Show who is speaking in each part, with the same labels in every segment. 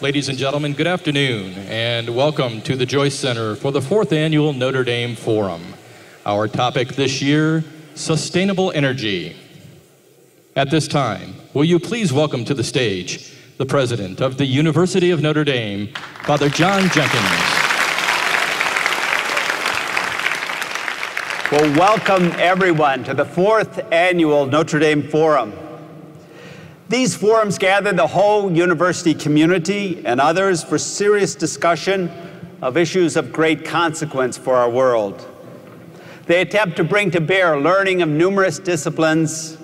Speaker 1: Ladies and gentlemen, good afternoon, and welcome to the Joyce Center for the 4th Annual Notre Dame Forum. Our topic this year, sustainable energy. At this time, will you please welcome to the stage the President of the University of Notre Dame, Father John Jenkins.
Speaker 2: Well, welcome everyone to the 4th Annual Notre Dame Forum. These forums gather the whole university community and others for serious discussion of issues of great consequence for our world. They attempt to bring to bear learning of numerous disciplines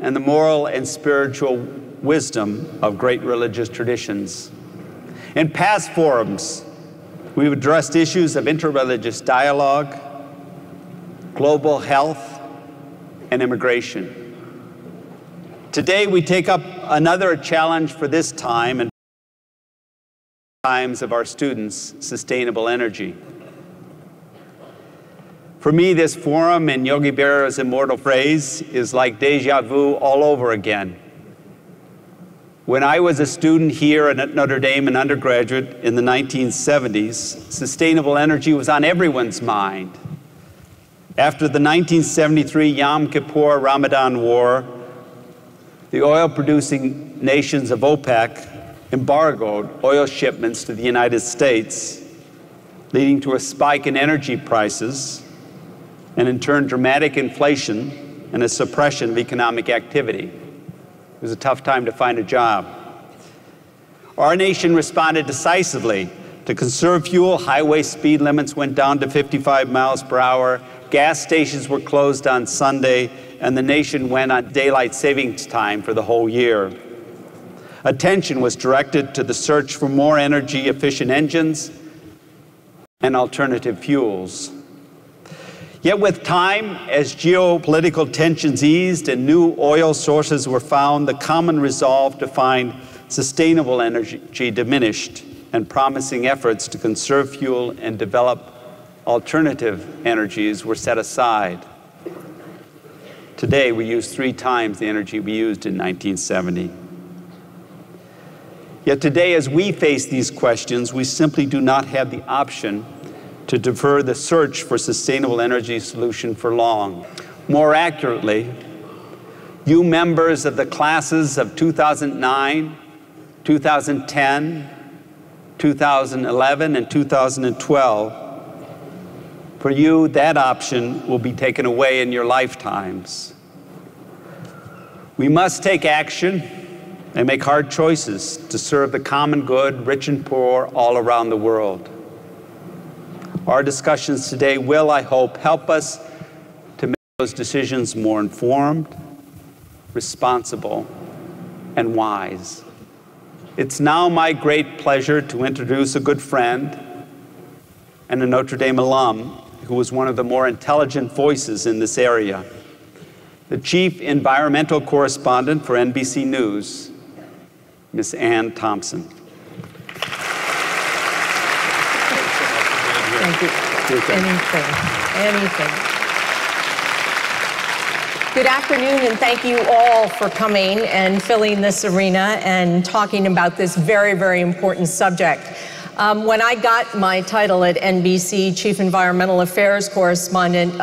Speaker 2: and the moral and spiritual wisdom of great religious traditions. In past forums, we've addressed issues of interreligious dialogue, global health, and immigration. Today, we take up another challenge for this time and times of our students, sustainable energy. For me, this forum, in Yogi Berra's immortal phrase, is like déjà vu all over again. When I was a student here at Notre Dame, an undergraduate in the 1970s, sustainable energy was on everyone's mind. After the 1973 Yom Kippur Ramadan War, the oil-producing nations of OPEC embargoed oil shipments to the United States, leading to a spike in energy prices and, in turn, dramatic inflation and a suppression of economic activity. It was a tough time to find a job. Our nation responded decisively to conserve fuel. Highway speed limits went down to 55 miles per hour. Gas stations were closed on Sunday, and the nation went on daylight savings time for the whole year. Attention was directed to the search for more energy-efficient engines and alternative fuels. Yet with time, as geopolitical tensions eased and new oil sources were found, the common resolve to find sustainable energy diminished, and promising efforts to conserve fuel and develop alternative energies were set aside. Today, we use 3 times the energy we used in 1970. Yet today, as we face these questions, we simply do not have the option to defer the search for sustainable energy solution for long. More accurately, you members of the classes of 2009, 2010, 2011, and 2012, for you, that option will be taken away in your lifetimes. We must take action and make hard choices to serve the common good, rich and poor, all around the world. Our discussions today will, I hope, help us to make those decisions more informed, responsible, and wise. It's now my great pleasure to introduce a good friend and a Notre Dame alum who was one of the more intelligent voices in this area, the Chief Environmental Correspondent for NBC News, Ms. Ann Thompson.
Speaker 3: Thank you. Anything. Good afternoon, and thank you all for coming and filling this arena and talking about this very, very important subject. When I got my title at NBC, Chief Environmental Affairs Correspondent,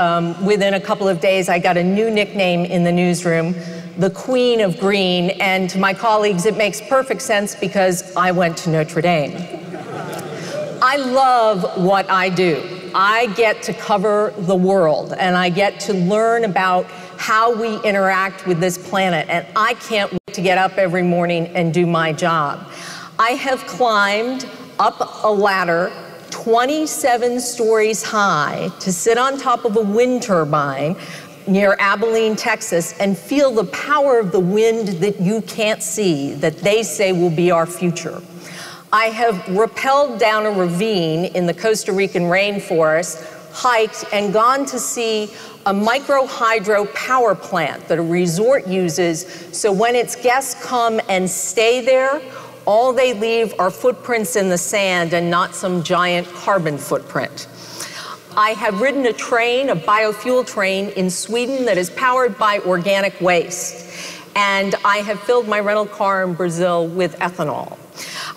Speaker 3: within a couple of days, I got a new nickname in the newsroom, the Queen of Green, and to my colleagues, it makes perfect sense because I went to Notre Dame. I love what I do. I get to cover the world, and I get to learn about how we interact with this planet, and I can't wait to get up every morning and do my job. I have climbed up a ladder 27 stories high to sit on top of a wind turbine near Abilene, Texas, and feel the power of the wind that you can't see, that they say will be our future. I have rappelled down a ravine in the Costa Rican rainforest, hiked, and gone to see a micro-hydro power plant that a resort uses, so when its guests come and stay there, all they leave are footprints in the sand and not some giant carbon footprint. I have ridden a train, a biofuel train in Sweden that is powered by organic waste. And I have filled my rental car in Brazil with ethanol.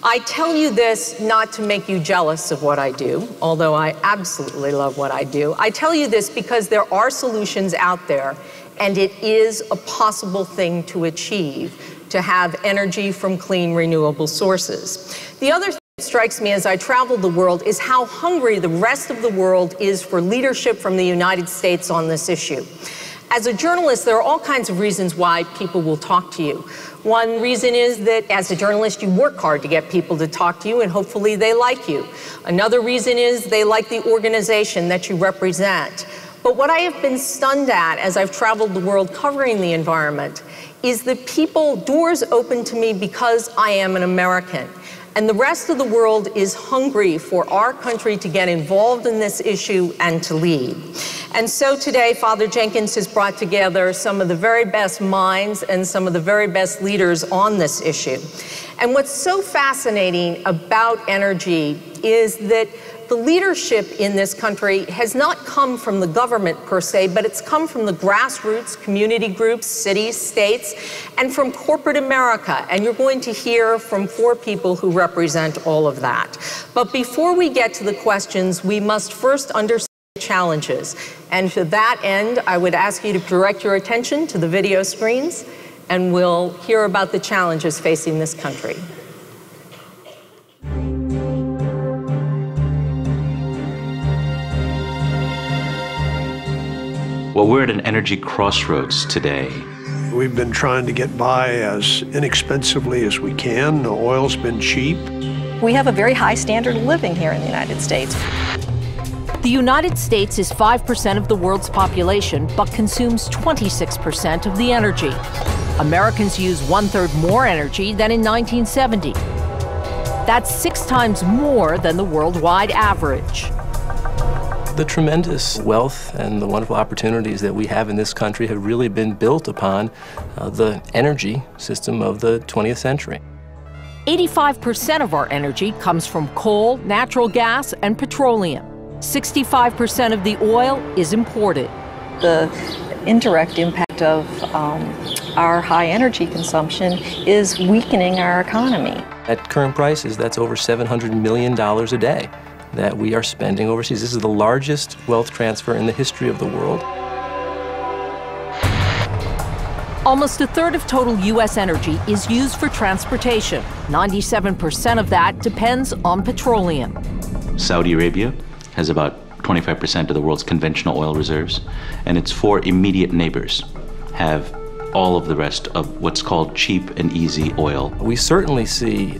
Speaker 3: I tell you this not to make you jealous of what I do, although I absolutely love what I do. I tell you this because there are solutions out there, and it is a possible thing to achieve, to have energy from clean, renewable sources. The other thing that strikes me as I travel the world is how hungry the rest of the world is for leadership from the United States on this issue. As a journalist, there are all kinds of reasons why people will talk to you. One reason is that as a journalist, you work hard to get people to talk to you, and hopefully they like you. Another reason is they like the organization that you represent. But what I have been stunned at as I've traveled the world covering the environment is that doors open to me because I am an American. And the rest of the world is hungry for our country to get involved in this issue and to lead. And so today, Father Jenkins has brought together some of the very best minds and some of the very best leaders on this issue. And what's so fascinating about energy is that the leadership in this country has not come from the government per se, but it's come from the grassroots, community groups, cities, states, and from corporate America. And you're going to hear from 4 people who represent all of that. But before we get to the questions, we must first understand the challenges. And to that end, I would ask you to direct your attention to the video screens, and we'll hear about the challenges facing this country.
Speaker 4: Well, we're at an energy crossroads today.
Speaker 5: We've been trying to get by as inexpensively as we can. The oil's been cheap.
Speaker 6: We have a very high standard of living here in the United States.
Speaker 7: The United States is 5% of the world's population, but consumes 26% of the energy. Americans use 1/3 more energy than in 1970. That's 6 times more than the worldwide average.
Speaker 8: The tremendous wealth and the wonderful opportunities that we have in this country have really been built upon the energy system of the 20th century.
Speaker 7: 85% of our energy comes from coal, natural gas, and petroleum. 65% of the oil is imported.
Speaker 6: The indirect impact of our high energy consumption is weakening our economy.
Speaker 8: At current prices, that's over $700 million a day that we are spending overseas. This is the largest wealth transfer in the history of the world.
Speaker 7: Almost 1/3 of total U.S. energy is used for transportation. 97% of that depends on petroleum.
Speaker 4: Saudi Arabia has about 25% of the world's conventional oil reserves, and its 4 immediate neighbors have all of the rest of what's called cheap and easy oil.
Speaker 8: We certainly see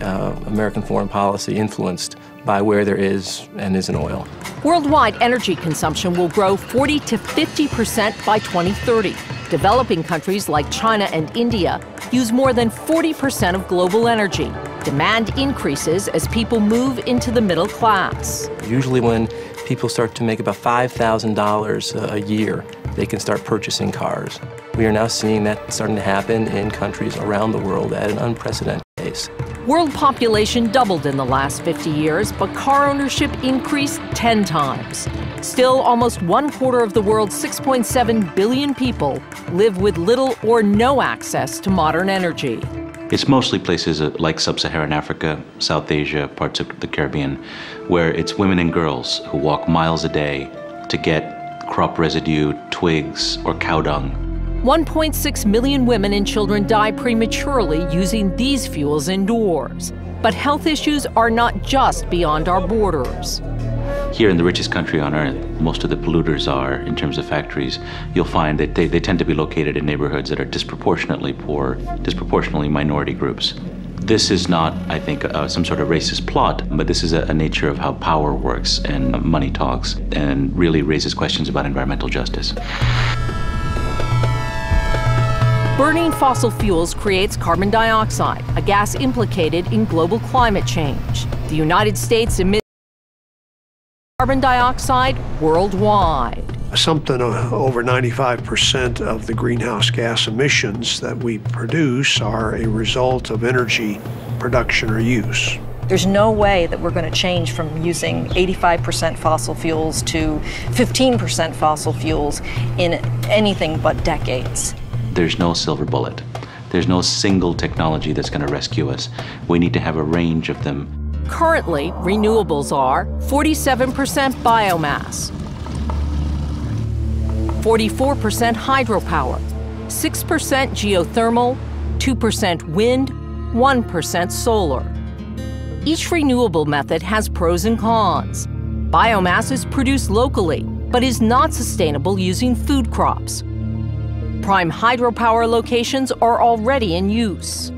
Speaker 8: American foreign policy influenced by where there is and isn't oil.
Speaker 7: Worldwide energy consumption will grow 40 to 50% by 2030. Developing countries like China and India use more than 40% of global energy. Demand increases as people move into the middle class.
Speaker 8: Usually when people start to make about $5,000 a year, they can start purchasing cars. We are now seeing that starting to happen in countries around the world at an unprecedented pace.
Speaker 7: World population doubled in the last 50 years, but car ownership increased 10 times. Still, almost 1/4 of the world's 6.7 billion people live with little or no access to modern energy.
Speaker 4: It's mostly places like Sub-Saharan Africa, South Asia, parts of the Caribbean, where it's women and girls who walk miles a day to get crop residue, twigs, or cow dung.
Speaker 7: 1.6 million women and children die prematurely using these fuels indoors. But health issues are not just beyond our borders.
Speaker 4: Here in the richest country on earth, most of the polluters are, in terms of factories, you'll find that they tend to be located in neighborhoods that are disproportionately poor, disproportionately minority groups. This is not, I think, some sort of racist plot, but this is a nature of how power works and money talks, and really raises questions about environmental justice.
Speaker 7: Burning fossil fuels creates carbon dioxide, a gas implicated in global climate change. The United States emits carbon dioxide worldwide.
Speaker 5: Something over 95% of the greenhouse gas emissions that we produce are a result of energy production or use.
Speaker 6: There's no way that we're going to change from using 85% fossil fuels to 15% fossil fuels in anything but decades.
Speaker 4: There's no silver bullet. There's no single technology that's going to rescue us. We need to have a range of them.
Speaker 7: Currently, renewables are 47% biomass, 44% hydropower, 6% geothermal, 2% wind, 1% solar. Each renewable method has pros and cons. Biomass is produced locally, but is not sustainable using food crops. Prime hydropower locations are already in use.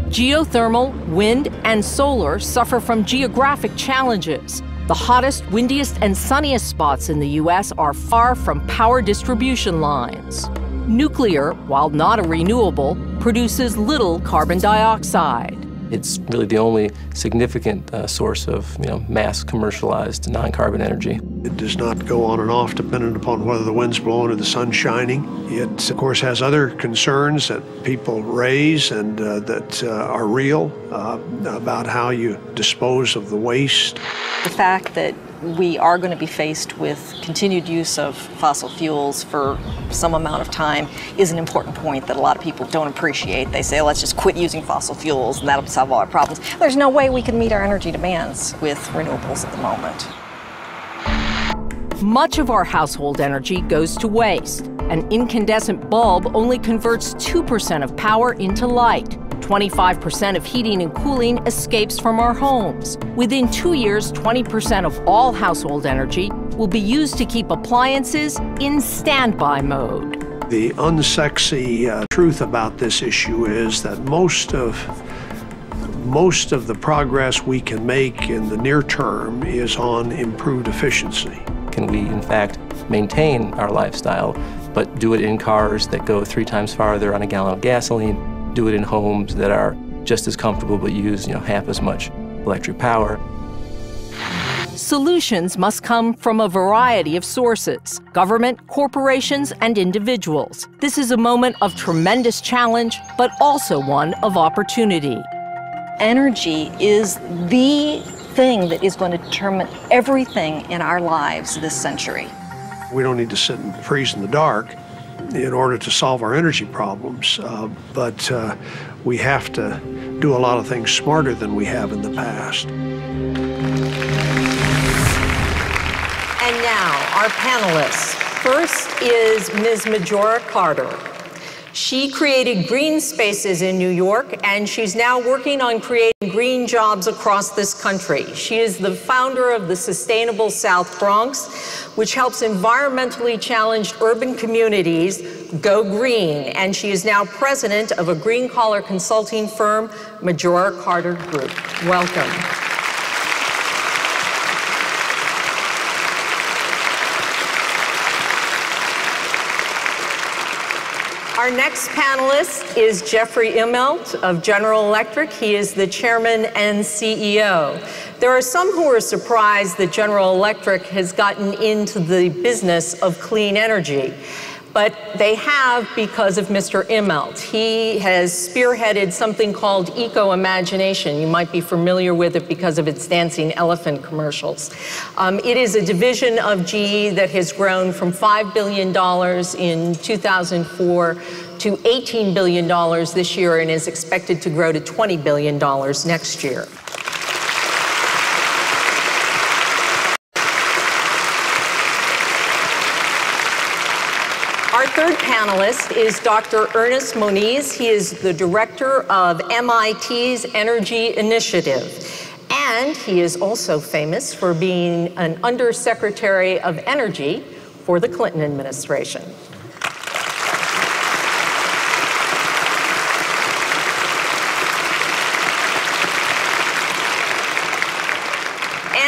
Speaker 7: Geothermal, wind, and solar suffer from geographic challenges. The hottest, windiest, and sunniest spots in the U.S. are far from power distribution lines. Nuclear, while not a renewable, produces little carbon dioxide.
Speaker 8: It's really the only significant source of mass commercialized non-carbon energy.
Speaker 5: It does not go on and off dependent upon whether the wind's blowing or the sun's shining. It, of course, has other concerns that people raise and that are real about how you dispose of the waste.
Speaker 6: The fact that we are going to be faced with continued use of fossil fuels for some amount of time is an important point that a lot of people don't appreciate. They say, let's just quit using fossil fuels and that'll solve all our problems. There's no way we can meet our energy demands with renewables at the moment.
Speaker 7: Much of our household energy goes to waste. An incandescent bulb only converts 2% of power into light. 25% of heating and cooling escapes from our homes. Within 2 years, 20% of all household energy will be used to keep appliances in standby mode.
Speaker 5: The unsexy truth about this issue is that most of the progress we can make in the near term is on improved efficiency.
Speaker 8: Can we, in fact, maintain our lifestyle, but do it in cars that go 3 times farther on a gallon of gasoline? Do it in homes that are just as comfortable but use half as much electric power.
Speaker 7: Solutions must come from a variety of sources: government, corporations, and individuals. This is a moment of tremendous challenge, but also one of opportunity.
Speaker 6: Energy is the thing that is going to determine everything in our lives this century.
Speaker 5: We don't need to sit and freeze in the dark in order to solve our energy problems, but we have to do a lot of things smarter than we have in the past.
Speaker 3: And now, our panelists. First is Ms. Majora Carter. She created green spaces in New York, and she's now working on creating green jobs across this country. She is the founder of the Sustainable South Bronx, which helps environmentally challenged urban communities go green. And she is now president of a green-collar consulting firm, Majora Carter Group. Welcome. Our next panelist is Jeffrey Immelt of General Electric. He is the chairman and CEO. There are some who are surprised that General Electric has gotten into the business of clean energy, but they have because of Mr. Immelt. He has spearheaded something called Eco-Imagination. You might be familiar with it because of its dancing elephant commercials. It is a division of GE that has grown from $5 billion in 2004 to $18 billion this year and is expected to grow to $20 billion next year. Our third panelist is Dr. Ernest Moniz. He is the director of MIT's Energy Initiative. And he is also famous for being an undersecretary of energy for the Clinton administration.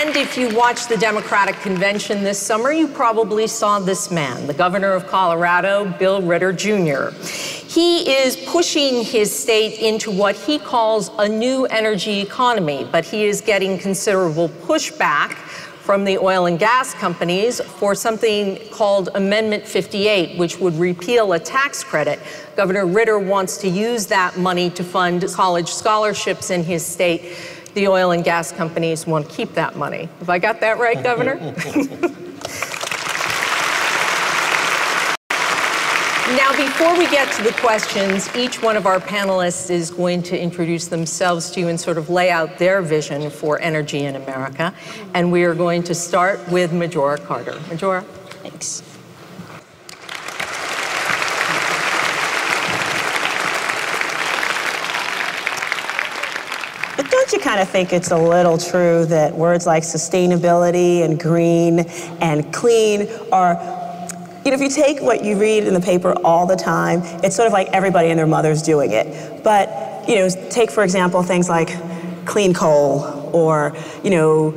Speaker 3: And if you watched the Democratic convention this summer, you probably saw this man, the governor of Colorado, Bill Ritter Jr. He is pushing his state into what he calls a new energy economy, but he is getting considerable pushback from the oil and gas companies for something called Amendment 58, which would repeal a tax credit. Governor Ritter wants to use that money to fund college scholarships in his state. The oil and gas companies want to keep that money. Have I got that right, Governor? Now, before we get to the questions, each one of our panelists is going to introduce themselves to you and sort of lay out their vision for energy in America. And we are going to start with Majora Carter. Majora.
Speaker 9: Thanks. But don't you kind of think it's a little true that words like sustainability and green and clean are, you know, if you take what you read in the paper all the time, it's sort of like everybody and their mother's doing it. But, you know, take, for example, things like clean coal or, you know,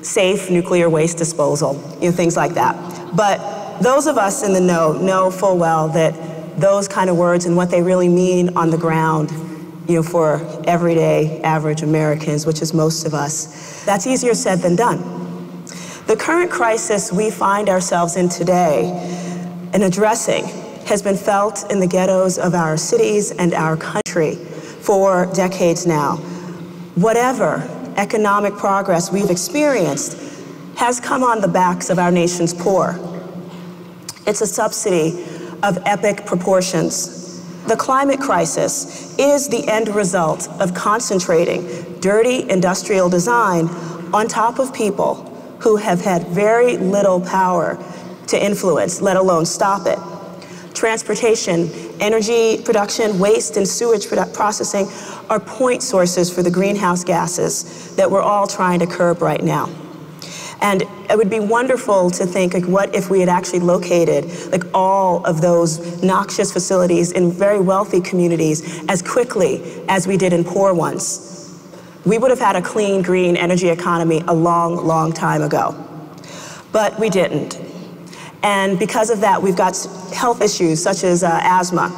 Speaker 9: safe nuclear waste disposal, you know, things like that. But those of us in the know full well that those kind of words and what they really mean on the ground, you know, for everyday average Americans, which is most of us, that's easier said than done. The current crisis we find ourselves in today and addressing has been felt in the ghettos of our cities and our country for decades now. Whatever economic progress we've experienced has come on the backs of our nation's poor. It's a subsidy of epic proportions. The climate crisis is the end result of concentrating dirty industrial design on top of people who have had very little power to influence, let alone stop it. Transportation, energy production, waste, and sewage processing are point sources for the greenhouse gases that we're all trying to curb right now. And it would be wonderful to think, like, what if we had actually located like all of those noxious facilities in very wealthy communities as quickly as we did in poor ones? We would have had a clean, green energy economy a long, long time ago. But we didn't. And because of that, we've got health issues such as asthma.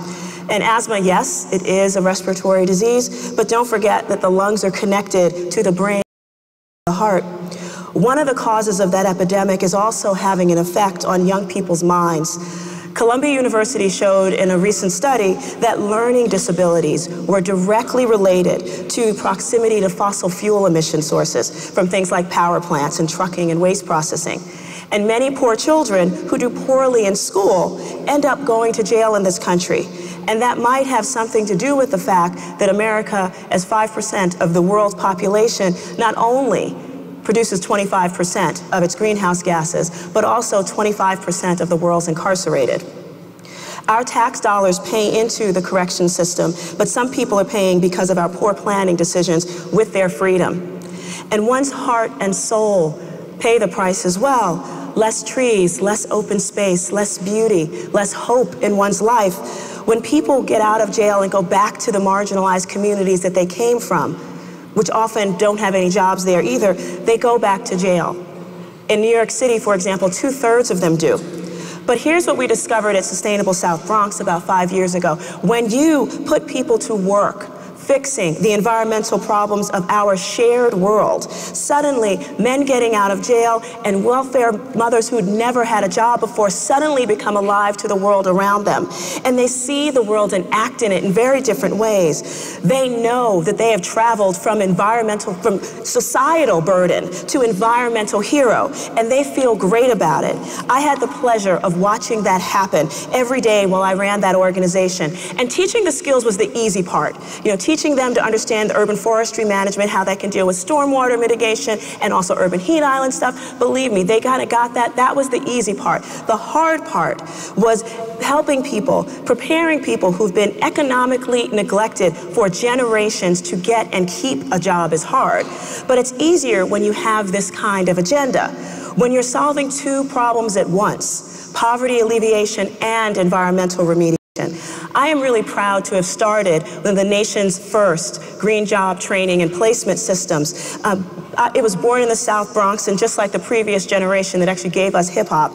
Speaker 9: And asthma, yes, it is a respiratory disease, but don't forget that the lungs are connected to the brain and the heart. One of the causes of that epidemic is also having an effect on young people's minds. Columbia University showed in a recent study that learning disabilities were directly related to proximity to fossil fuel emission sources from things like power plants and trucking and waste processing. And many poor children who do poorly in school end up going to jail in this country. And that might have something to do with the fact that America, as 5% of the world's population, not only produces 25% of its greenhouse gases, but also 25% of the world's incarcerated. Our tax dollars pay into the correction system, but some people are paying because of our poor planning decisions with their freedom. And one's heart and soul pay the price as well. Less trees, less open space, less beauty, less hope in one's life. When people get out of jail and go back to the marginalized communities that they came from, which often don't have any jobs there either, they go back to jail. In New York City, for example, 2/3 of them do. But here's what we discovered at Sustainable South Bronx about 5 years ago. When you put people to work fixing the environmental problems of our shared world, suddenly men getting out of jail and welfare mothers who'd never had a job before suddenly become alive to the world around them. And they see the world and act in it in very different ways. They know that they have traveled from societal burden to environmental hero, and they feel great about it. I had the pleasure of watching that happen every day while I ran that organization. And teaching the skills was the easy part. You know, teaching them to understand the urban forestry management, how they can deal with stormwater mitigation and also urban heat island stuff. Believe me, they kind of got that. That was the easy part. The hard part was helping people, preparing people who've been economically neglected for generations to get and keep a job is hard. But it's easier when you have this kind of agenda. When you're solving two problems at once, poverty alleviation and environmental remediation. I am really proud to have started one of the nation's first green job training and placement systems. It was born in the South Bronx, and just like the previous generation that actually gave us hip-hop,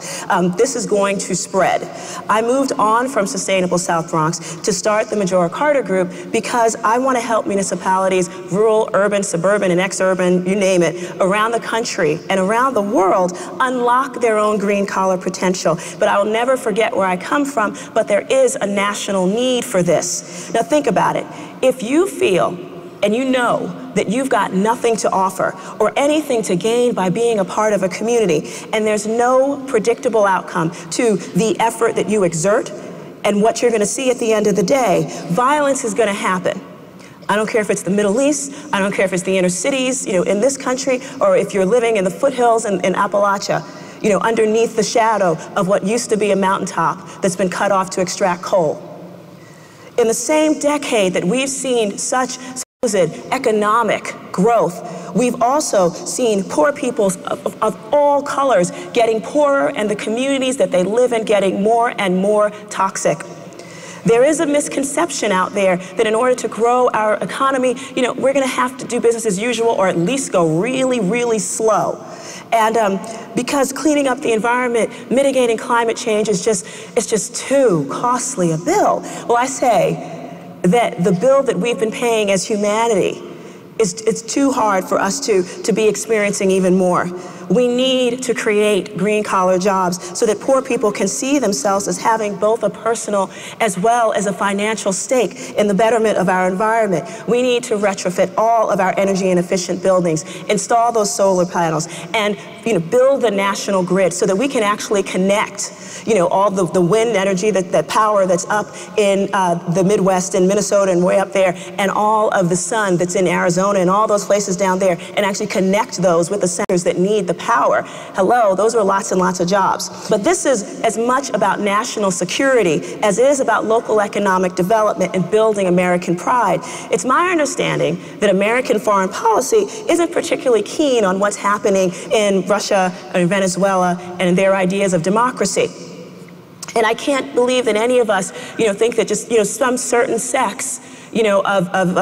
Speaker 9: this is going to spread. I moved on from Sustainable South Bronx to start the Majora Carter Group because I want to help municipalities, rural, urban, suburban, and ex-urban, you name it, around the country and around the world, unlock their own green-collar potential. But I will never forget where I come from, but there is a national need for this. Now think about it. If you feel and you know that you've got nothing to offer or anything to gain by being a part of a community, and there's no predictable outcome to the effort that you exert, And what you're going to see at the end of the day, violence is going to happen. I don't care if it's the Middle East, I don't care if it's the inner cities, in this country, or if you're living in the foothills in Appalachia, underneath the shadow of what used to be a mountaintop that's been cut off to extract coal. In the same decade that we've seen such supposed economic growth, we've also seen poor people of all colors getting poorer and the communities that they live in getting more and more toxic. There is a misconception out there that in order to grow our economy, we're going to have to do business as usual or at least go really, really slow. And because cleaning up the environment, mitigating climate change is just too costly a bill. Well, I say that the bill that we've been paying as humanity it's too hard for us to be experiencing even more. We need to create green-collar jobs so that poor people can see themselves as having both a personal as well as a financial stake in the betterment of our environment. We need to retrofit all of our energy and efficient buildings, install those solar panels, and build the national grid so that we can actually connect all the wind energy, that power that's up in the Midwest and Minnesota and way up there, and all of the sun that's in Arizona and all those places down there, and actually connect those with the centers that need the power. Hello, those are lots and lots of jobs. But this is as much about national security as it is about local economic development and building American pride. It's my understanding that American foreign policy isn't particularly keen on what's happening in Russia and Venezuela and their ideas of democracy. And I can't believe that any of us, think that just, some certain sects, of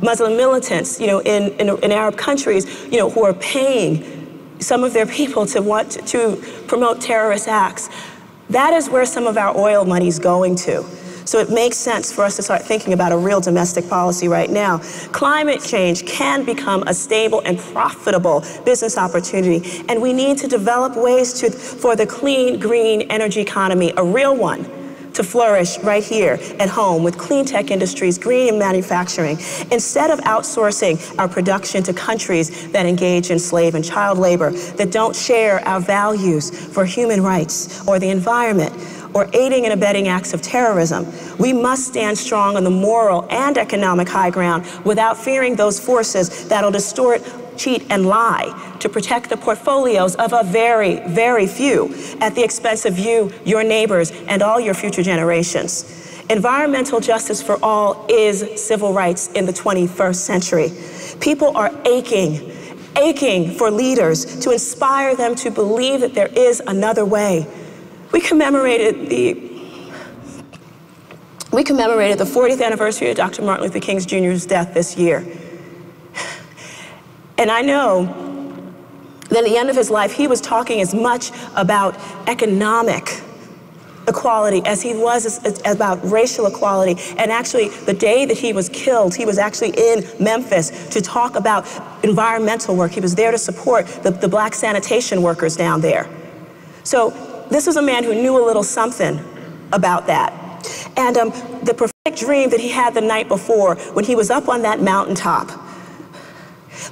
Speaker 9: Muslim militants, in Arab countries, who are paying some of their people to want to promote terrorist acts. That is where some of our oil money is going to. So it makes sense for us to start thinking about a real domestic policy right now. Climate change can become a stable and profitable business opportunity, and we need to develop ways for the clean, green energy economy, a real one, to flourish right here at home with clean tech industries, green manufacturing, instead of outsourcing our production to countries that engage in slave and child labor, that don't share our values for human rights or the environment, or aiding and abetting acts of terrorism. We must stand strong on the moral and economic high ground without fearing those forces that'll distort, cheat, and lie to protect the portfolios of a very, very few at the expense of you, your neighbors, and all your future generations. Environmental justice for all is civil rights in the 21st century. People are aching for leaders to inspire them to believe that there is another way. We commemorated the 40th anniversary of Dr. Martin Luther King Jr.'s death this year. And I know that at the end of his life, he was talking as much about economic equality as he was about racial equality. And actually, the day that he was killed, he was actually in Memphis to talk about environmental work. He was there to support the black sanitation workers down there. So this was a man who knew a little something about that. And the prophetic dream that he had the night before, when he was up on that mountaintop,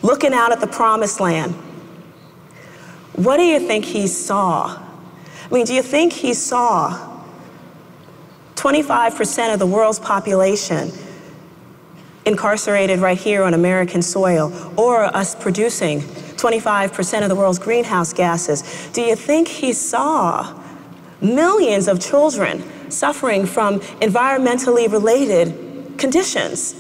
Speaker 9: looking out at the promised land, what do you think he saw? I mean, do you think he saw 25% of the world's population incarcerated right here on American soil, or us producing 25% of the world's greenhouse gases? Do you think he saw millions of children suffering from environmentally related conditions?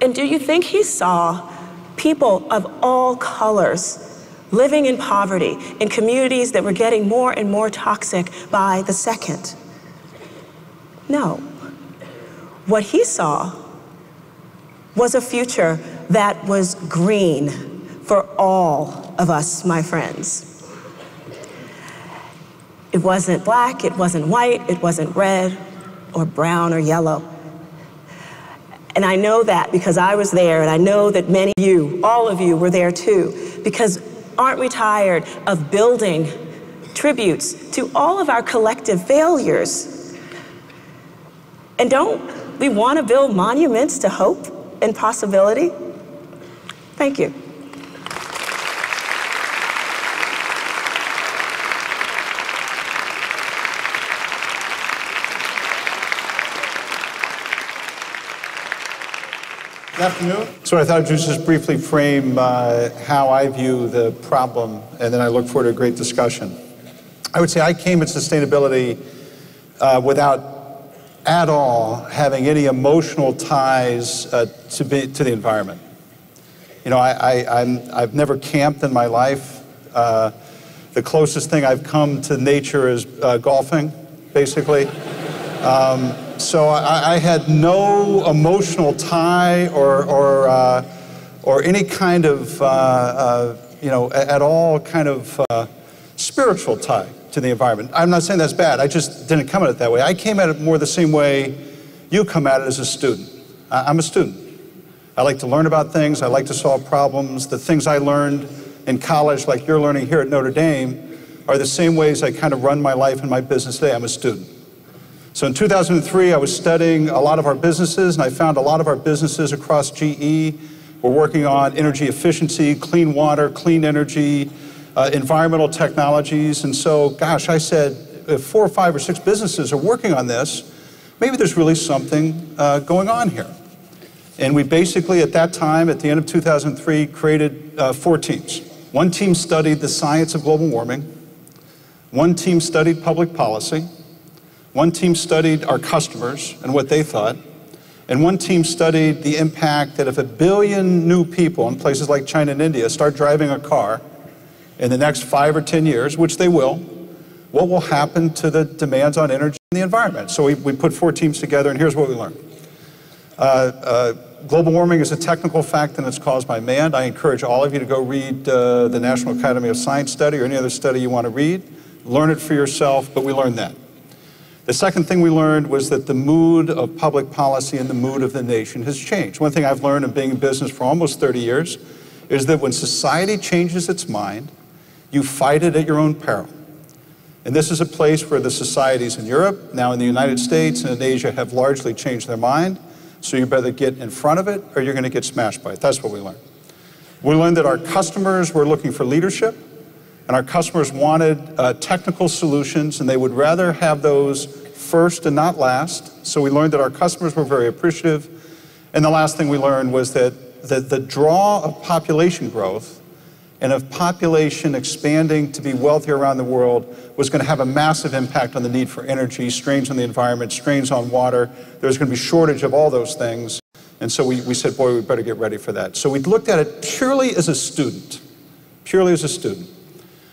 Speaker 9: And do you think he saw people of all colors living in poverty in communities that were getting more and more toxic by the second? No. What he saw was a future that was green for all of us, my friends. It wasn't black, it wasn't white, it wasn't red or brown or yellow. And I know that because I was there, and I know that many of you, all of you, were there too, because aren't we tired of building tributes to all of our collective failures? And don't we want to build monuments to hope and possibility? Thank you.
Speaker 10: Good afternoon. So I thought I'd just briefly frame how I view the problem, and then I look forward to a great discussion. I would say I came at sustainability without at all having any emotional ties to the environment. You know, I've never camped in my life. The closest thing I've come to nature is golfing, basically. So I had no emotional tie or any kind of, at all kind of spiritual tie to the environment. I'm not saying that's bad. I just didn't come at it that way. I came at it more the same way you come at it as a student. I'm a student. I like to learn about things. I like to solve problems. The things I learned in college, like you're learning here at Notre Dame, are the same ways I kind of run my life and my business today. I'm a student. So in 2003, I was studying a lot of our businesses, and I found a lot of our businesses across GE were working on energy efficiency, clean water, clean energy, environmental technologies. And so, gosh, I said, if 4 or 5 or 6 businesses are working on this, maybe there's really something going on here. And we basically, at that time, at the end of 2003, created 4 teams. One team studied the science of global warming. One team studied public policy. One team studied our customers and what they thought. And one team studied the impact that if 1 billion new people in places like China and India start driving a car in the next 5 or 10 years, which they will, what will happen to the demands on energy and the environment? So we put 4 teams together, and here's what we learned. Global warming is a technical fact, and it's caused by man. I encourage all of you to go read the National Academy of Science study or any other study you want to read. Learn it for yourself, but we learned that. The second thing we learned was that the mood of public policy and the mood of the nation has changed. One thing I've learned in being in business for almost 30 years is that when society changes its mind, you fight it at your own peril. And this is a place where the societies in Europe, now in the United States and in Asia, have largely changed their mind. So you better get in front of it or you're going to get smashed by it. That's what we learned. We learned that our customers were looking for leadership, and our customers wanted technical solutions, and they would rather have those first and not last. So we learned that our customers were very appreciative. And the last thing we learned was that the draw of population growth and of population expanding to be wealthier around the world was going to have a massive impact on the need for energy, strains on the environment, strains on water. There's going to be shortage of all those things. And so we said, boy, we better get ready for that. So we looked at it purely as a student, purely as a student.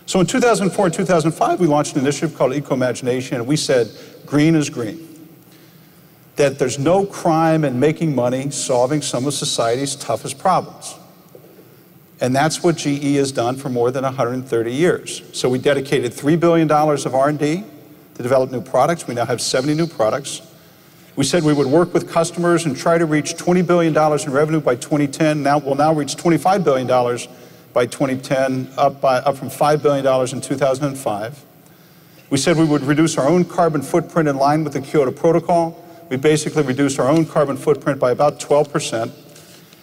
Speaker 10: So in 2004 and 2005, we launched an initiative called Eco-Imagination, and we said, green is green. That there's no crime in making money solving some of society's toughest problems. And that's what GE has done for more than 130 years. So we dedicated $3 billion of R&D to develop new products. We now have 70 new products. We said we would work with customers and try to reach $20 billion in revenue by 2010. We'll now reach $25 billion by 2010, up from $5 billion in 2005. We said we would reduce our own carbon footprint in line with the Kyoto Protocol. We basically reduced our own carbon footprint by about 12%.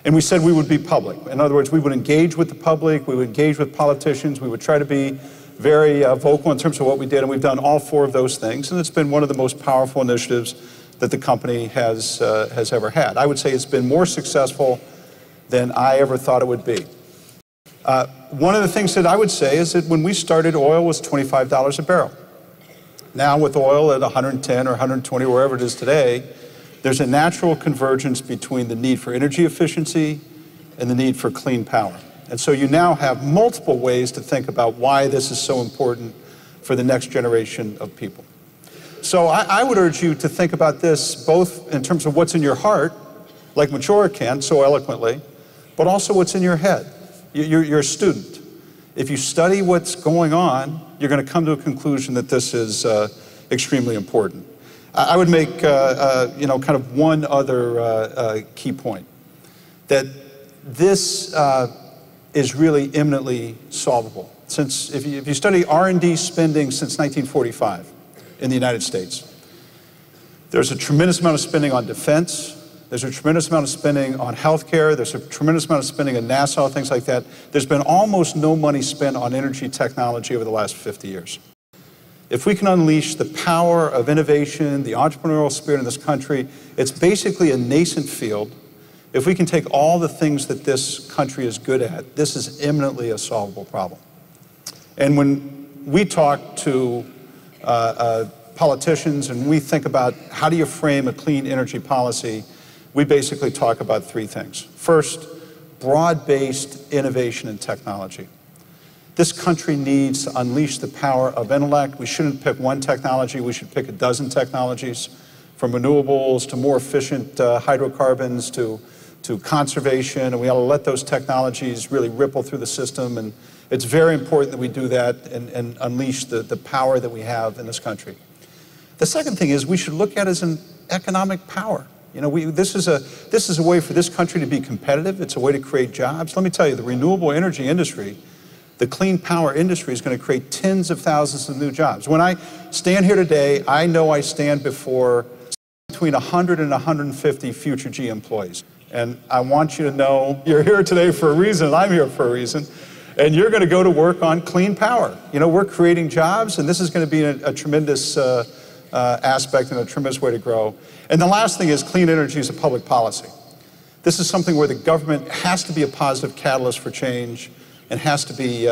Speaker 10: And we said we would be public. In other words, we would engage with the public, we would engage with politicians, we would try to be very vocal in terms of what we did, and we've done all 4 of those things. And it's been one of the most powerful initiatives that the company has ever had. I would say it's been more successful than I ever thought it would be. One of the things that I would say is that when we started, oil was $25 a barrel. Now with oil at 110 or 120, wherever it is today, there's a natural convergence between the need for energy efficiency and the need for clean power. And so you now have multiple ways to think about why this is so important for the next generation of people. So I would urge you to think about this both in terms of what's in your heart, like Majora can so eloquently, but also what's in your head. You're a student. If you study what's going on, you're going to come to a conclusion that this is extremely important. I would make kind of one other key point, that this is really imminently solvable. Since if you study R&D spending since 1945 in the United States, there's a tremendous amount of spending on defense. There's a tremendous amount of spending on healthcare. There's a tremendous amount of spending on NASA, things like that. There's been almost no money spent on energy technology over the last 50 years. If we can unleash the power of innovation, the entrepreneurial spirit in this country, it's basically a nascent field. If we can take all the things that this country is good at, this is imminently a solvable problem. And when we talk to politicians and we think about how do you frame a clean energy policy, we basically talk about three things. First, broad-based innovation and technology. This country needs to unleash the power of intellect. We shouldn't pick one technology, we should pick a dozen technologies, from renewables to more efficient hydrocarbons to conservation, and we ought to let those technologies really ripple through the system, and it's very important that we do that and unleash the power that we have in this country. The second thing is we should look at it as an economic power. You know, this is a way for this country to be competitive. It's a way to create jobs. Let me tell you, the renewable energy industry, the clean power industry is going to create tens of thousands of new jobs. When I stand here today, I know I stand before between 100 and 150 future G employees. And I want you to know you're here today for a reason, and I'm here for a reason. And you're going to go to work on clean power. You know, we're creating jobs, and this is going to be a tremendous aspect and a tremendous way to grow. And the last thing is clean energy is a public policy. This is something where the government has to be a positive catalyst for change and has to be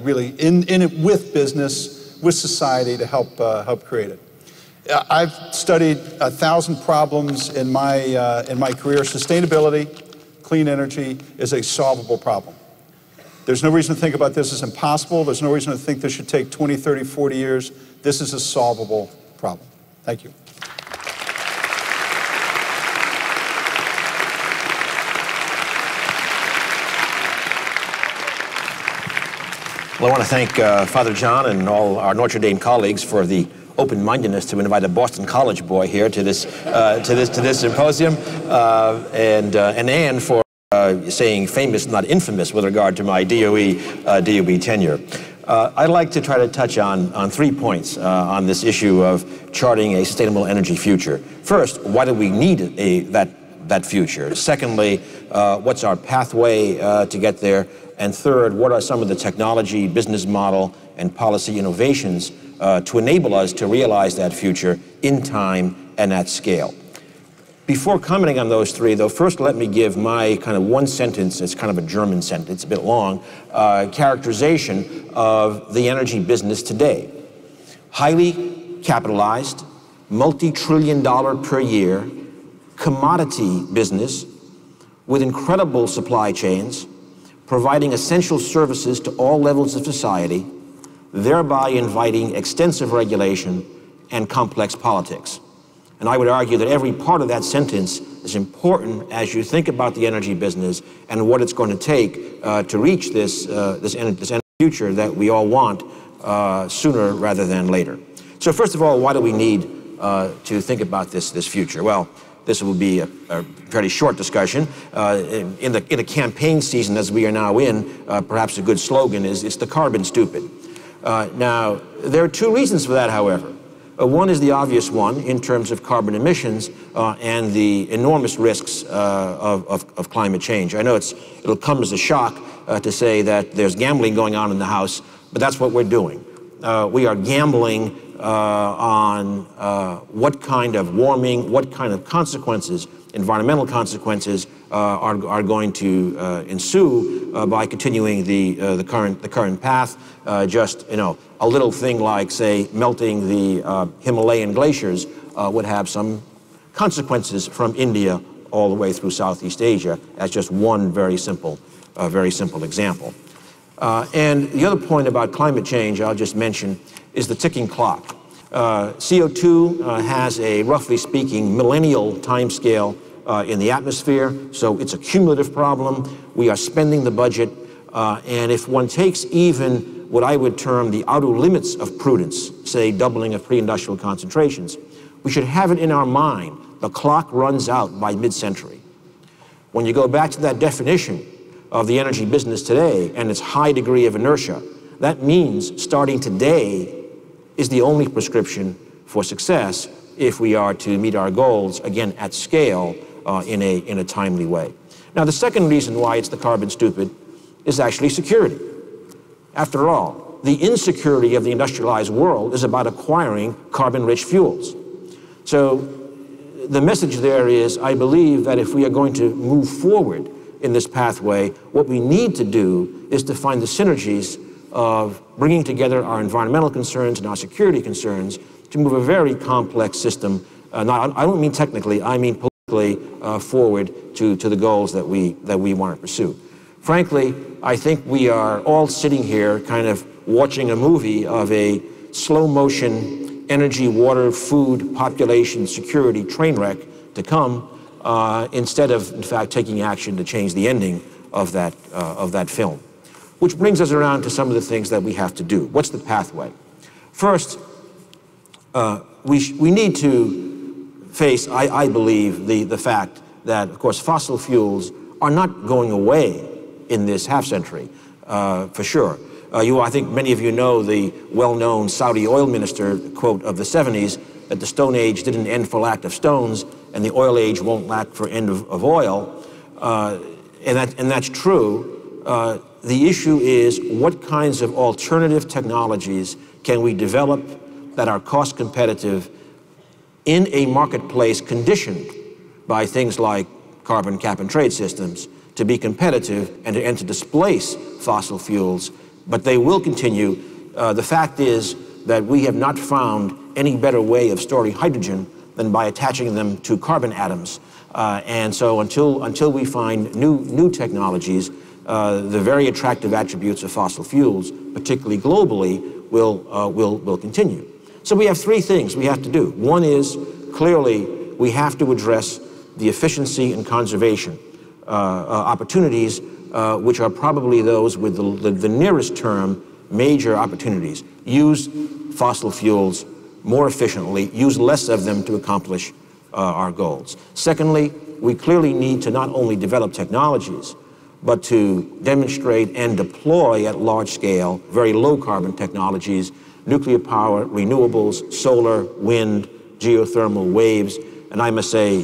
Speaker 10: really in it with business, with society to help create it. I've studied 1,000 problems in my career. Sustainability, clean energy is a solvable problem. There's no reason to think about this as impossible. There's no reason to think this should take 20, 30, 40 years. This is a solvable problem. Thank you.
Speaker 11: Well, I want to thank Father John and all our Notre Dame colleagues for the open-mindedness to invite a Boston College boy here to this symposium, and Ann for saying famous, not infamous, with regard to my DOE tenure. I'd like to try to touch on 3 points on this issue of charting a sustainable energy future. First, why do we need that future? Secondly, what's our pathway to get there? And third, what are some of the technology, business model, and policy innovations to enable us to realize that future in time and at scale? Before commenting on those three, though, first let me give my kind of one sentence, it's kind of a German sentence, a bit long, characterization of the energy business today. Highly capitalized, multi-trillion-dollar per year, commodity business with incredible supply chains, providing essential services to all levels of society, thereby inviting extensive regulation and complex politics. And I would argue that every part of that sentence is important as you think about the energy business and what it's going to take to reach this energy future that we all want sooner rather than later. So first of all, why do we need to think about this future? Well, this will be a fairly short discussion. In a campaign season as we are now in, perhaps a good slogan is, it's the carbon stupid. Now, there are two reasons for that, however. One is the obvious one in terms of carbon emissions and the enormous risks of climate change. I know it'll come as a shock to say that there's gambling going on in the House, but that's what we're doing. We are gambling on what kind of warming, what kind of consequences, environmental consequences, are going to ensue by continuing the current path. Just a little thing like, say, melting the Himalayan glaciers would have some consequences from India all the way through Southeast Asia, as just one very simple example. And the other point about climate change I'll just mention is the ticking clock. CO2 has a, roughly speaking, millennial timescale in the atmosphere, so it's a cumulative problem. We are spending the budget, and if one takes even what I would term the outer limits of prudence, say doubling of pre-industrial concentrations, we should have it in our mind, the clock runs out by mid-century. When you go back to that definition of the energy business today and its high degree of inertia, that means starting today is the only prescription for success if we are to meet our goals, again, at scale in a timely way. Now, the second reason why it's the carbon stupid is actually security. After all, the insecurity of the industrialized world is about acquiring carbon-rich fuels. So the message there is, I believe that if we are going to move forward in this pathway, what we need to do is to find the synergies of bringing together our environmental concerns and our security concerns to move a very complex system, I don't mean technically, I mean politically, forward to the goals that we want to pursue. Frankly, I think we are all sitting here kind of watching a movie of a slow motion energy, water, food, population, security train wreck to come, instead of, in fact, taking action to change the ending of that film. Which brings us around to some of the things that we have to do. What's the pathway? First, we need to face, I believe, the fact that, of course, fossil fuels are not going away in this half-century, for sure. I think many of you know the well-known Saudi oil minister quote of the 70s, that the Stone Age didn't end for lack of stones, and the oil age won't lack for end of oil. And that's true. The issue is, what kinds of alternative technologies can we develop that are cost competitive in a marketplace conditioned by things like carbon cap and trade systems to be competitive and to displace fossil fuels, but they will continue. The fact is that we have not found any better way of storing hydrogen than by attaching them to carbon atoms. And so until we find new technologies, the very attractive attributes of fossil fuels, particularly globally, will continue. So we have three things we have to do. One is, clearly, we have to address the efficiency and conservation opportunities, which are probably those with the nearest term major opportunities. Use fossil fuels more efficiently, use less of them to accomplish our goals. Secondly, we clearly need to not only develop technologies, but to demonstrate and deploy at large scale very low carbon technologies, nuclear power, renewables, solar, wind, geothermal, waves. And I must say,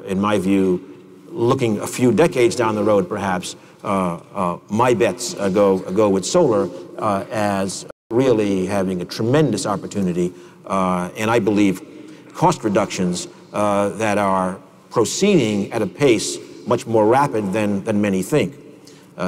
Speaker 11: in my view, looking a few decades down the road perhaps, my bets go with solar as really having a tremendous opportunity, and I believe cost reductions that are proceeding at a pace much more rapid than many think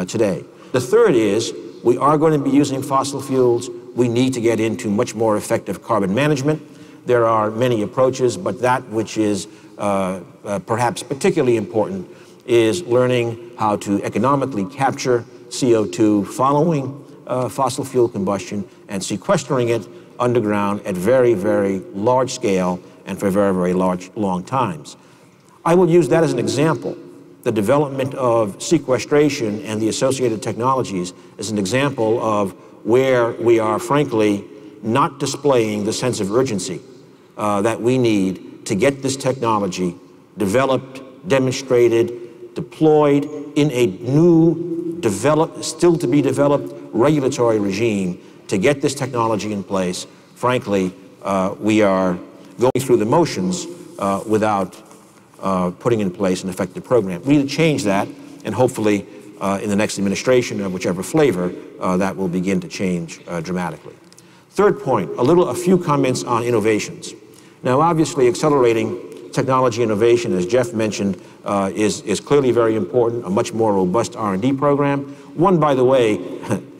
Speaker 11: today. The third is, we are going to be using fossil fuels. We need to get into much more effective carbon management. There are many approaches, but that which is perhaps particularly important is learning how to economically capture CO2 following fossil fuel combustion and sequestering it underground at very, very large scale and for very, very long times. I will use that as an example. The development of sequestration and the associated technologies is an example of where we are, frankly, not displaying the sense of urgency that we need to get this technology developed, demonstrated, deployed in a new, still to be developed regulatory regime to get this technology in place. Frankly, we are going through the motions without putting in place an effective program. We need to change that, and hopefully in the next administration, of whichever flavor, that will begin to change dramatically. Third point, a few comments on innovations. Now, obviously, accelerating technology innovation, as Jeff mentioned, is clearly very important, a much more robust R&D program. One, by the way,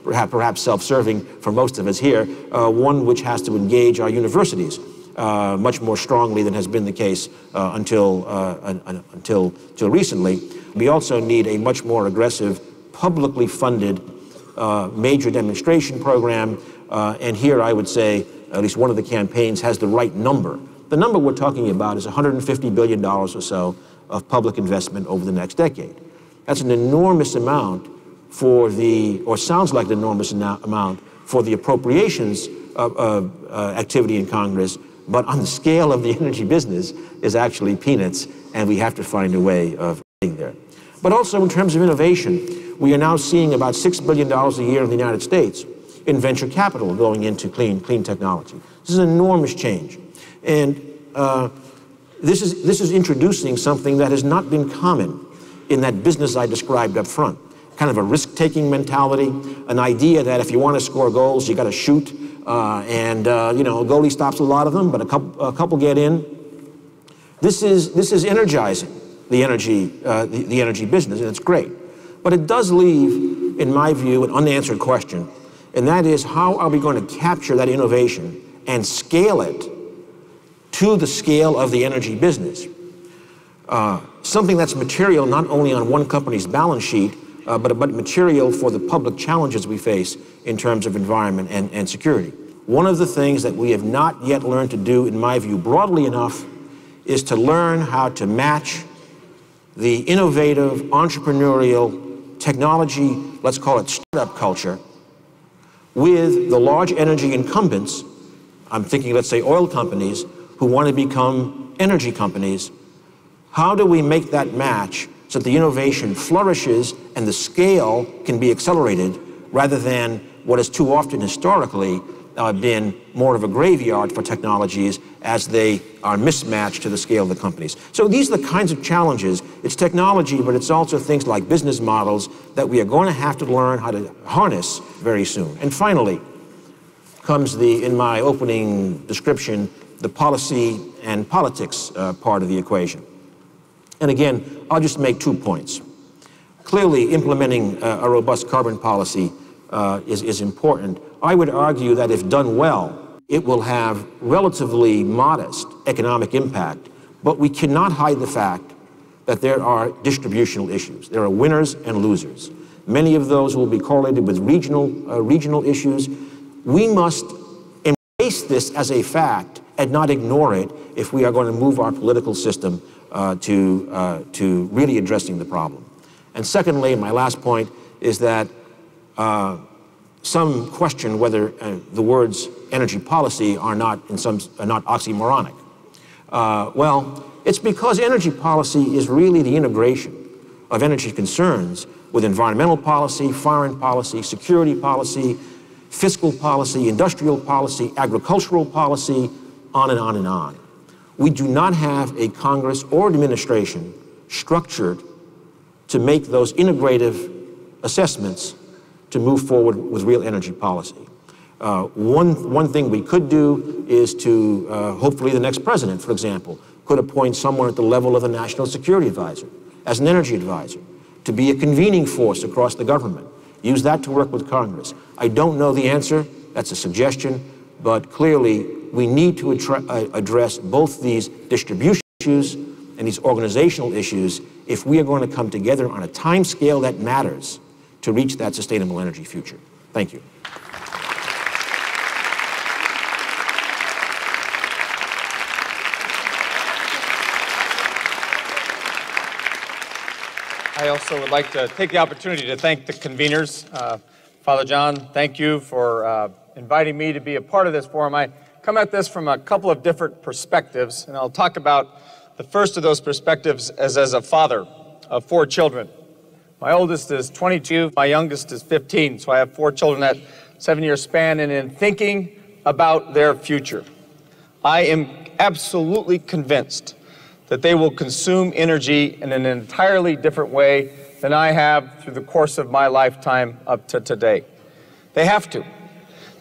Speaker 11: perhaps self-serving for most of us here, one which has to engage our universities much more strongly than has been the case until recently. We also need a much more aggressive, publicly funded major demonstration program. And here I would say at least one of the campaigns has the right number. The number we're talking about is $150 billion or so of public investment over the next decade. That's an enormous amount for or sounds like an enormous amount for the appropriations activity in Congress, but on the scale of the energy business is actually peanuts, and we have to find a way of getting there. But also in terms of innovation, we are now seeing about $6 billion a year in the United States in venture capital going into clean technology. This is an enormous change. And this is introducing something that has not been common in that business I described up front. Kind of a risk-taking mentality, an idea that if you want to score goals, you got to shoot. A goalie stops a lot of them, but a couple get in. This is energizing the energy business, and it's great. But it does leave, in my view, an unanswered question, and that is, how are we going to capture that innovation and scale it to the scale of the energy business? Something that's material not only on one company's balance sheet, but material for the public challenges we face in terms of environment and security. One of the things that we have not yet learned to do, in my view, broadly enough, is to learn how to match the innovative, entrepreneurial technology, let's call it startup culture, with the large energy incumbents, I'm thinking, let's say, oil companies, who want to become energy companies. How do we make that match so that the innovation flourishes and the scale can be accelerated, rather than what has too often historically been more of a graveyard for technologies as they are mismatched to the scale of the companies? So these are the kinds of challenges. It's technology, but it's also things like business models that we are going to have to learn how to harness very soon. And finally comes in my opening description, the policy and politics part of the equation. And again, I'll just make 2 points. Clearly, implementing a robust carbon policy is important. I would argue that if done well, it will have relatively modest economic impact, but we cannot hide the fact that there are distributional issues. There are winners and losers. Many of those will be correlated with regional issues. We must embrace this as a fact and not ignore it if we are going to move our political system to really addressing the problem. And secondly, my last point is that some question whether the words energy policy are not oxymoronic. Well, it's because energy policy is really the integration of energy concerns with environmental policy, foreign policy, security policy, fiscal policy, industrial policy, agricultural policy, on and on and on. We do not have a Congress or administration structured to make those integrative assessments to move forward with real energy policy. One thing we could do is to, hopefully the next president, for example, could appoint someone at the level of the National Security Advisor as an energy advisor, to be a convening force across the government. Use that to work with Congress. I don't know the answer, that's a suggestion, but clearly we need to address both these distribution issues and these organizational issues if we are going to come together on a time scale that matters to reach that sustainable energy future. Thank you.
Speaker 12: I also would like to take the opportunity to thank the conveners. Father John, thank you for inviting me to be a part of this forum. I come at this from a couple of different perspectives, and I'll talk about the first of those perspectives as a father of 4 children. My oldest is 22, my youngest is 15, so I have 4 children at 7-year span, and in thinking about their future, I am absolutely convinced that they will consume energy in an entirely different way than I have through the course of my lifetime up to today. They have to.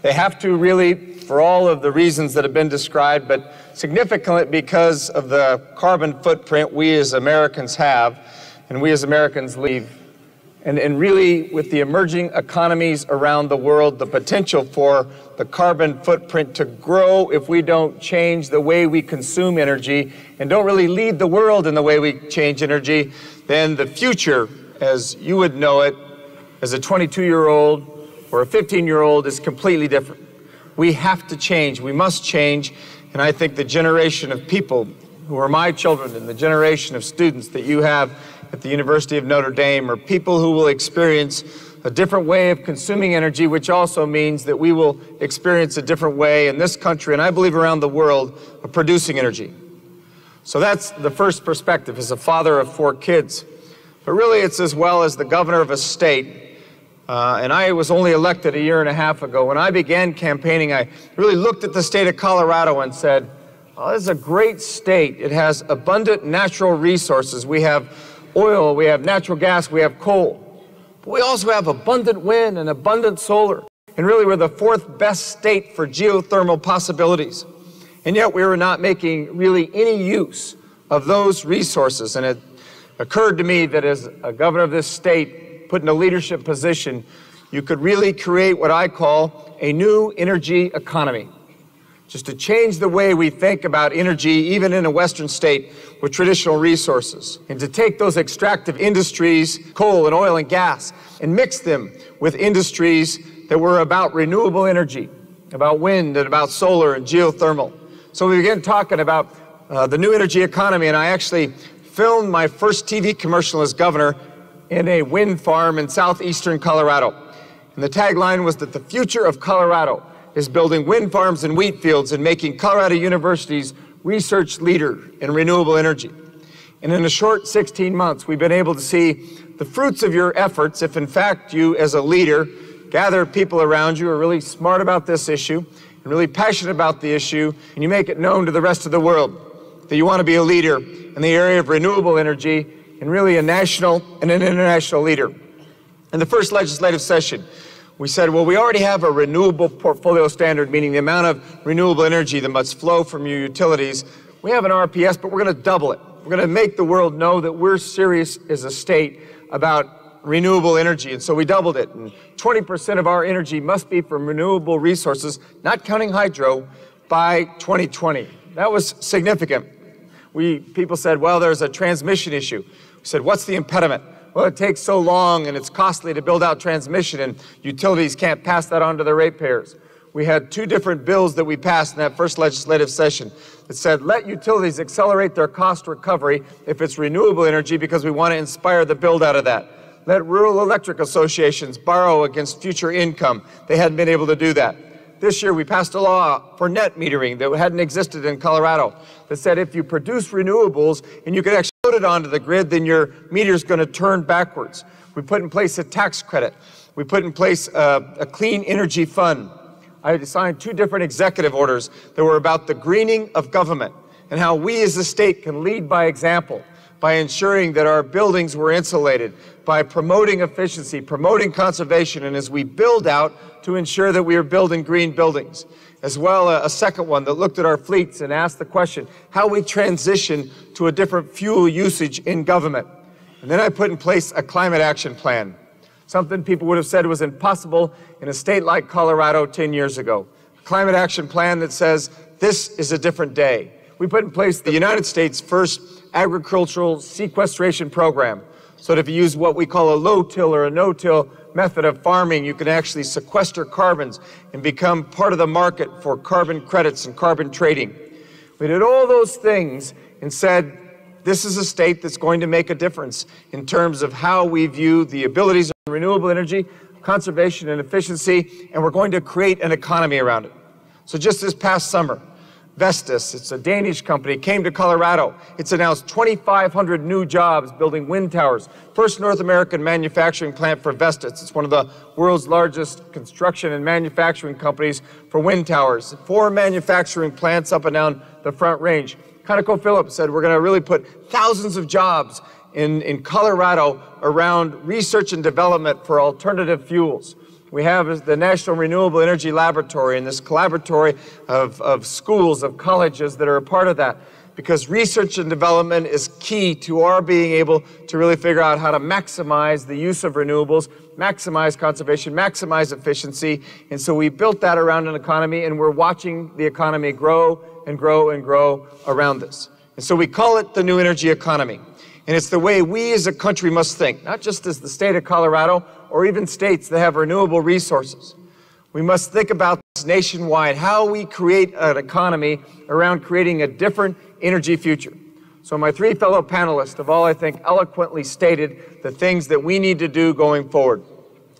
Speaker 12: They have to really, for all of the reasons that have been described, but significantly because of the carbon footprint we as Americans have and we as Americans leave. And really, with the emerging economies around the world, the potential for the carbon footprint to grow if we don't change the way we consume energy and don't really lead the world in the way we change energy, then the future, as you would know it, as a 22-year-old or a 15-year-old, is completely different. We have to change. We must change. And I think the generation of people who are my children and the generation of students that you have at the University of Notre Dame are people who will experience a different way of consuming energy, which also means that we will experience a different way in this country, and I believe around the world, of producing energy. So that's the first perspective as a father of 4 kids. But really, it's as well as the governor of a state. And I was only elected a year and a half ago. When I began campaigning, I really looked at the state of Colorado and said, oh, this is a great state. It has abundant natural resources. We have oil, we have natural gas, we have coal. But we also have abundant wind and abundant solar. And really, we're the 4th best state for geothermal possibilities. And yet we were not making really any use of those resources. And it occurred to me that as a governor of this state, put in a leadership position, you could really create what I call a new energy economy. Just to change the way we think about energy, even in a Western state with traditional resources, and to take those extractive industries, coal and oil and gas, and mix them with industries that were about renewable energy, about wind and about solar and geothermal. So we began talking about the new energy economy, and I actually filmed my first TV commercial as governor in a wind farm in southeastern Colorado. And the tagline was that the future of Colorado is building wind farms and wheat fields and making Colorado University's research leader in renewable energy. And in a short 16 months, we've been able to see the fruits of your efforts if, in fact, you as a leader gather people around you who are really smart about this issue and really passionate about the issue, and you make it known to the rest of the world that you want to be a leader in the area of renewable energy and really a national and an international leader. In the first legislative session, we said, well, we already have a renewable portfolio standard, meaning the amount of renewable energy that must flow from your utilities. We have an RPS, but we're going to double it. We're going to make the world know that we're serious as a state about renewable energy. And so we doubled it. And 20% of our energy must be from renewable resources, not counting hydro, by 2020. That was significant. People said, well, there's a transmission issue. We said, what's the impediment? Well, it takes so long and it's costly to build out transmission, and utilities can't pass that on to their ratepayers. We had 2 different bills that we passed in that first legislative session that said, let utilities accelerate their cost recovery if it's renewable energy, because we want to inspire the build out of that. Let rural electric associations borrow against future income. They hadn't been able to do that. This year we passed a law for net metering that hadn't existed in Colorado that said if you produce renewables and you can actually put it onto the grid, then your meter's going to turn backwards. We put in place a tax credit. We put in place a clean energy fund. I signed 2 different executive orders that were about the greening of government and how we as a state can lead by example by ensuring that our buildings were insulated, by promoting efficiency, promoting conservation, and as we build out, to ensure that we are building green buildings. As well, a second one that looked at our fleets and asked the question, how we transition to a different fuel usage in government. And then I put in place a climate action plan, something people would have said was impossible in a state like Colorado 10 years ago. A climate action plan that says, this is a different day. We put in place the United States' first agricultural sequestration program, so that if you use what we call a low-till or a no-till method of farming, you can actually sequester carbons and become part of the market for carbon credits and carbon trading. We did all those things and said, this is a state that's going to make a difference in terms of how we view the abilities of renewable energy, conservation and efficiency, and we're going to create an economy around it. So just this past summer, Vestas, it's a Danish company, came to Colorado. It's announced 2,500 new jobs building wind towers. First North American manufacturing plant for Vestas. It's one of the world's largest construction and manufacturing companies for wind towers. 4 manufacturing plants up and down the Front Range. ConocoPhillips said we're going to really put thousands of jobs in Colorado around research and development for alternative fuels. We have the National Renewable Energy Laboratory and this collaboratory of schools, of colleges that are a part of that, because research and development is key to our being able to really figure out how to maximize the use of renewables, maximize conservation, maximize efficiency. And so we built that around an economy, and we're watching the economy grow and grow and grow around this. And so we call it the new energy economy. And it's the way we as a country must think, not just as the state of Colorado or even states that have renewable resources. We must think about this nationwide, how we create an economy around creating a different energy future. So my 3 fellow panelists have all, I think, eloquently stated the things that we need to do going forward.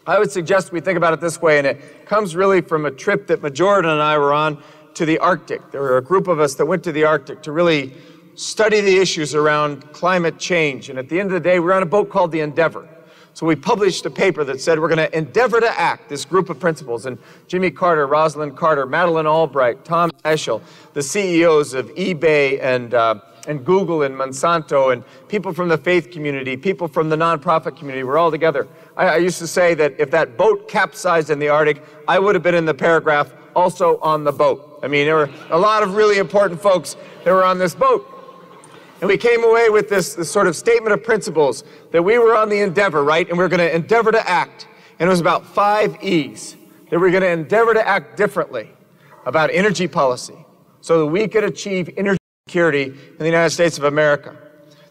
Speaker 12: I would suggest we think about it this way, and it comes really from a trip that Majority and I were on to the Arctic. There were a group of us that went to the Arctic to really study the issues around climate change. And at the end of the day, we were on a boat called the Endeavor. So we published a paper that said we're going to endeavor to act, this group of principals. And Jimmy Carter, Rosalind Carter, Madeleine Albright, Tom Daschle, the CEOs of eBay and Google and Monsanto, and people from the faith community, people from the nonprofit community, were all together. I used to say that if that boat capsized in the Arctic, I would have been in the paragraph, also on the boat. I mean, there were a lot of really important folks that were on this boat. And we came away with this sort of statement of principles that we were on the endeavor, right? And we were going to endeavor to act. And it was about 5 E's, that we're going to endeavor to act differently about energy policy so that we could achieve energy security in the United States of America,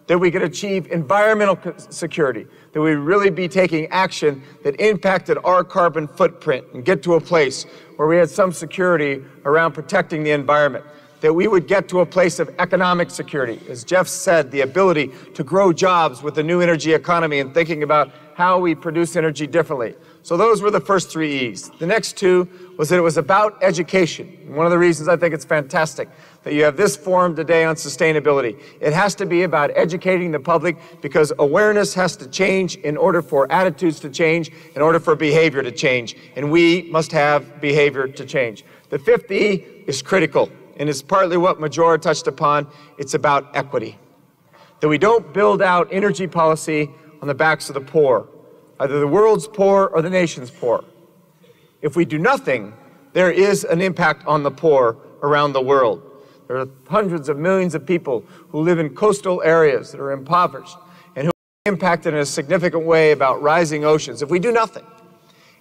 Speaker 12: that we could achieve environmental security, that we'd really be taking action that impacted our carbon footprint and get to a place where we had some security around protecting the environment, that we would get to a place of economic security. As Jeff said, the ability to grow jobs with the new energy economy and thinking about how we produce energy differently. So those were the first 3 E's. The next 2 was that it was about education. And one of the reasons I think it's fantastic that you have this forum today on sustainability. It has to be about educating the public because awareness has to change in order for attitudes to change, in order for behavior to change. And we must have behavior to change. The 5th E is critical, and it's partly what Majora touched upon. It's about equity. That we don't build out energy policy on the backs of the poor, either the world's poor or the nation's poor. If we do nothing, there is an impact on the poor around the world. There are hundreds of millions of people who live in coastal areas that are impoverished and who are impacted in a significant way about rising oceans. If we do nothing,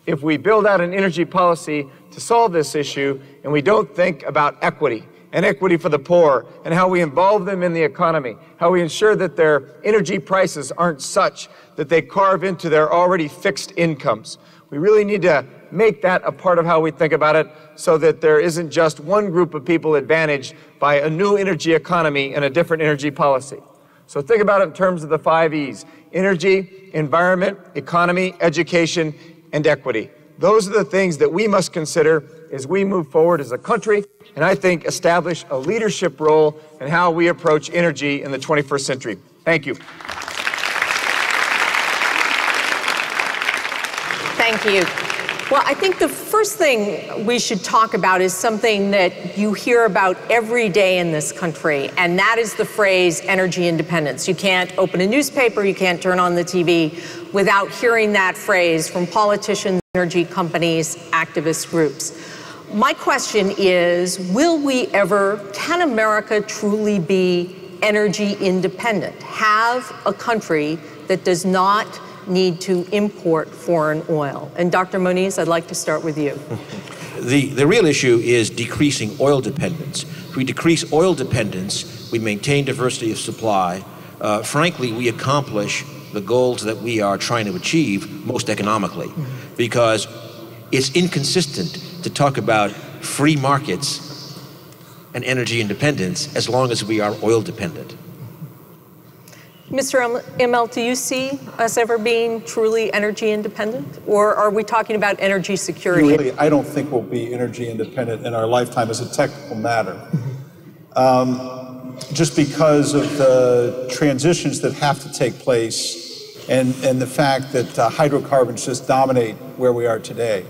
Speaker 12: if we build out an energy policy to solve this issue and we don't think about equity and equity for the poor and how we involve them in the economy, how we ensure that their energy prices aren't such that they carve into their already fixed incomes. We really need to make that a part of how we think about it so that there isn't just one group of people advantaged by a new energy economy and a different energy policy. So think about it in terms of the 5 E's: energy, environment, economy, education, and equity. Those are the things that we must consider as we move forward as a country, and I think establish a leadership role in how we approach energy in the 21st century. Thank you.
Speaker 3: Thank you. Well, I think the first thing we should talk about is something that you hear about every day in this country, and that is the phrase energy independence. You can't open a newspaper, you can't turn on the TV without hearing that phrase from politicians, energy companies, activist groups. My question is, can America truly be energy independent? Have a country that does not need to import foreign oil? And Dr. Moniz, I'd like to start with you.
Speaker 11: The real issue is decreasing oil dependence. If we decrease oil dependence, we maintain diversity of supply. Frankly, we accomplish the goals that we are trying to achieve most economically, because it's inconsistent to talk about free markets and energy independence as long as we are oil dependent.
Speaker 3: Mr. Immelt, do you see us ever being truly energy independent? Or are we talking about energy security?
Speaker 10: Really, I don't think we'll be energy independent in our lifetime as a technical matter. Just because of the transitions that have to take place and the fact that hydrocarbons just dominate where we are today.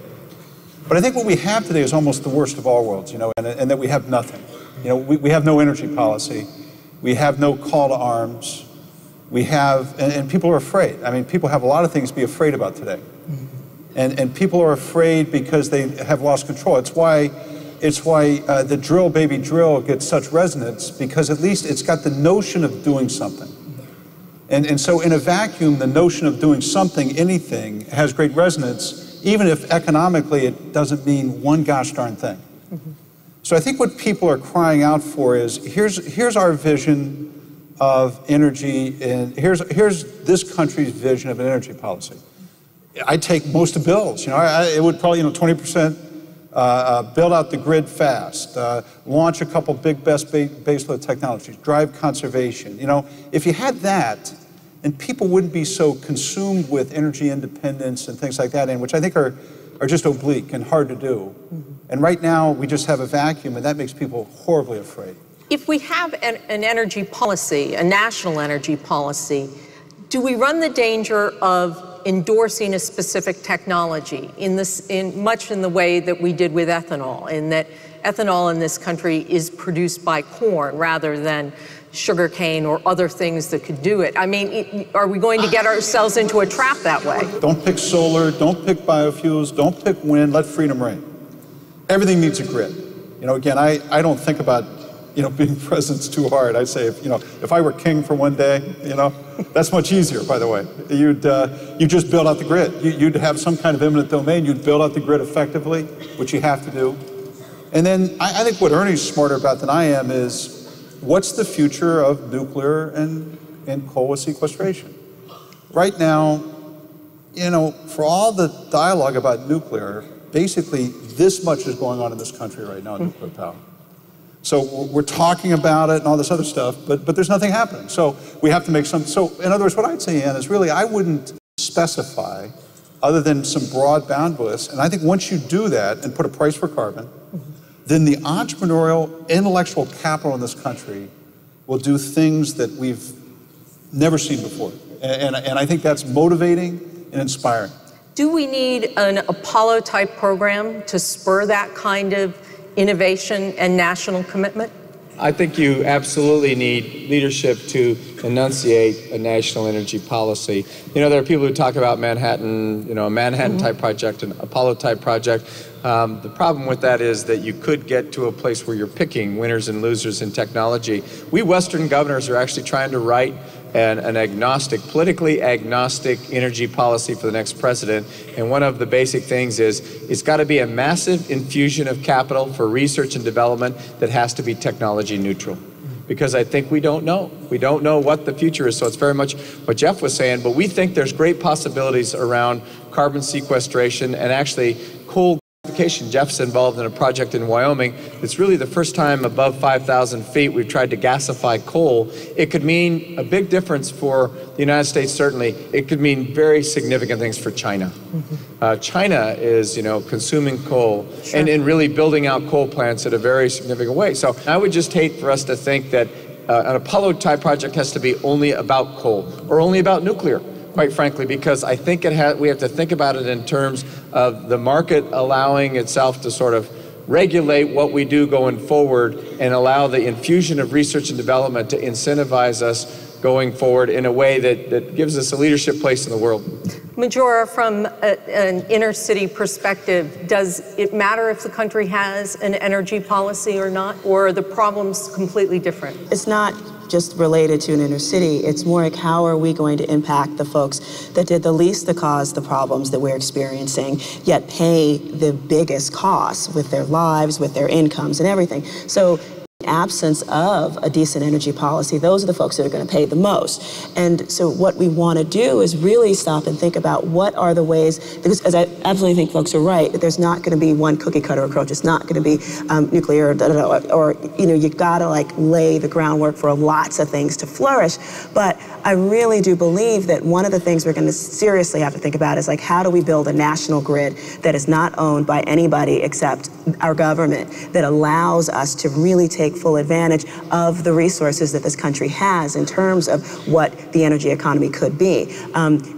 Speaker 10: But I think what we have today is almost the worst of all worlds, and that we have nothing. We have no energy policy. We have no call to arms. We have, and people are afraid. I mean, people have a lot of things to be afraid about today. And people are afraid because they have lost control. It's why the drill, baby drill gets such resonance, because at least it's got the notion of doing something. And so in a vacuum, the notion of doing something, anything, has great resonance, even if economically it doesn't mean one gosh darn thing. So I think what people are crying out for is, here's our vision of energy, and here's this country's vision of an energy policy. I take most of bills. It would probably 20% build out the grid fast, launch a couple big baseload technologies, drive conservation. If you had that, and people wouldn't be so consumed with energy independence and things like that, and which I think are just oblique and hard to do. And right now we just have a vacuum, and that makes people horribly afraid.
Speaker 3: If we have an energy policy, a national energy policy, do we run the danger of endorsing a specific technology much in the way that we did with ethanol, in that ethanol in this country is produced by corn rather than sugarcane or other things that could do it? I mean, are we going to get ourselves into a trap that way?
Speaker 10: Don't pick solar, don't pick biofuels, don't pick wind, let freedom reign. Everything needs a grid. Again, I don't think about being president's too hard. I'd say if I were king for one day, that's much easier, by the way. You just build out the grid. You'd have some kind of eminent domain. You'd build out the grid effectively, which you have to do. And then I think what Ernie's smarter about than I am is what's the future of nuclear and coal sequestration? Right now, for all the dialogue about nuclear, basically this much is going on in this country right now in nuclear power. So we're talking about it and all this other stuff, but there's nothing happening. So we have to make some, so in other words, what I'd say, Ann, is really I wouldn't specify other than some broad boundaries. And I think once you do that and put a price for carbon, then the entrepreneurial, intellectual capital in this country will do things that we've never seen before. And I think that's motivating and inspiring.
Speaker 3: Do we need an Apollo-type program to spur that kind of innovation and national commitment?
Speaker 13: I think you absolutely need leadership to enunciate a national energy policy. There are people who talk about Manhattan, a Manhattan-type project, an Apollo-type project. The problem with that is that you could get to a place where you're picking winners and losers in technology. We Western governors are actually trying to write an agnostic, politically agnostic energy policy for the next president. And one of the basic things is it's got to be a massive infusion of capital for research and development that has to be technology neutral. Because I think we don't know. We don't know what the future is. So it's very much what Jeff was saying, but we think there's great possibilities around carbon sequestration and actually coal gasification. Jeff's involved in a project in Wyoming. It's really the first time above 5,000 feet we've tried to gasify coal. It could mean a big difference for the United States, certainly. It could mean very significant things for China. China is, consuming coal and really building out coal plants in a very significant way. So I would just hate for us to think that an Apollo-type project has to be only about coal or only about nuclear, quite frankly, because I think we have to think about it in terms of the market allowing itself to sort of regulate what we do going forward and allow the infusion of research and development to incentivize us going forward in a way that gives us a leadership place in the world.
Speaker 3: Majora, from an inner city perspective, does it matter if the country has an energy policy or not, or are the problems completely different?
Speaker 9: It's not just related to an inner city. It's more like how are we going to impact the folks that did the least to cause the problems that we're experiencing, yet pay the biggest costs with their lives, with their incomes and everything. So in absence of a decent energy policy, those are the folks that are going to pay the most. And so what we want to do is really stop and think about what are the ways, because as I absolutely think folks are right, that there's not going to be one cookie cutter approach. It's not going to be nuclear, or you've got to lay the groundwork for lots of things to flourish. But I really do believe that one of the things we're going to seriously have to think about is how do we build a national grid that is not owned by anybody except our government, that allows us to really take full advantage of the resources that this country has in terms of what the energy economy could be.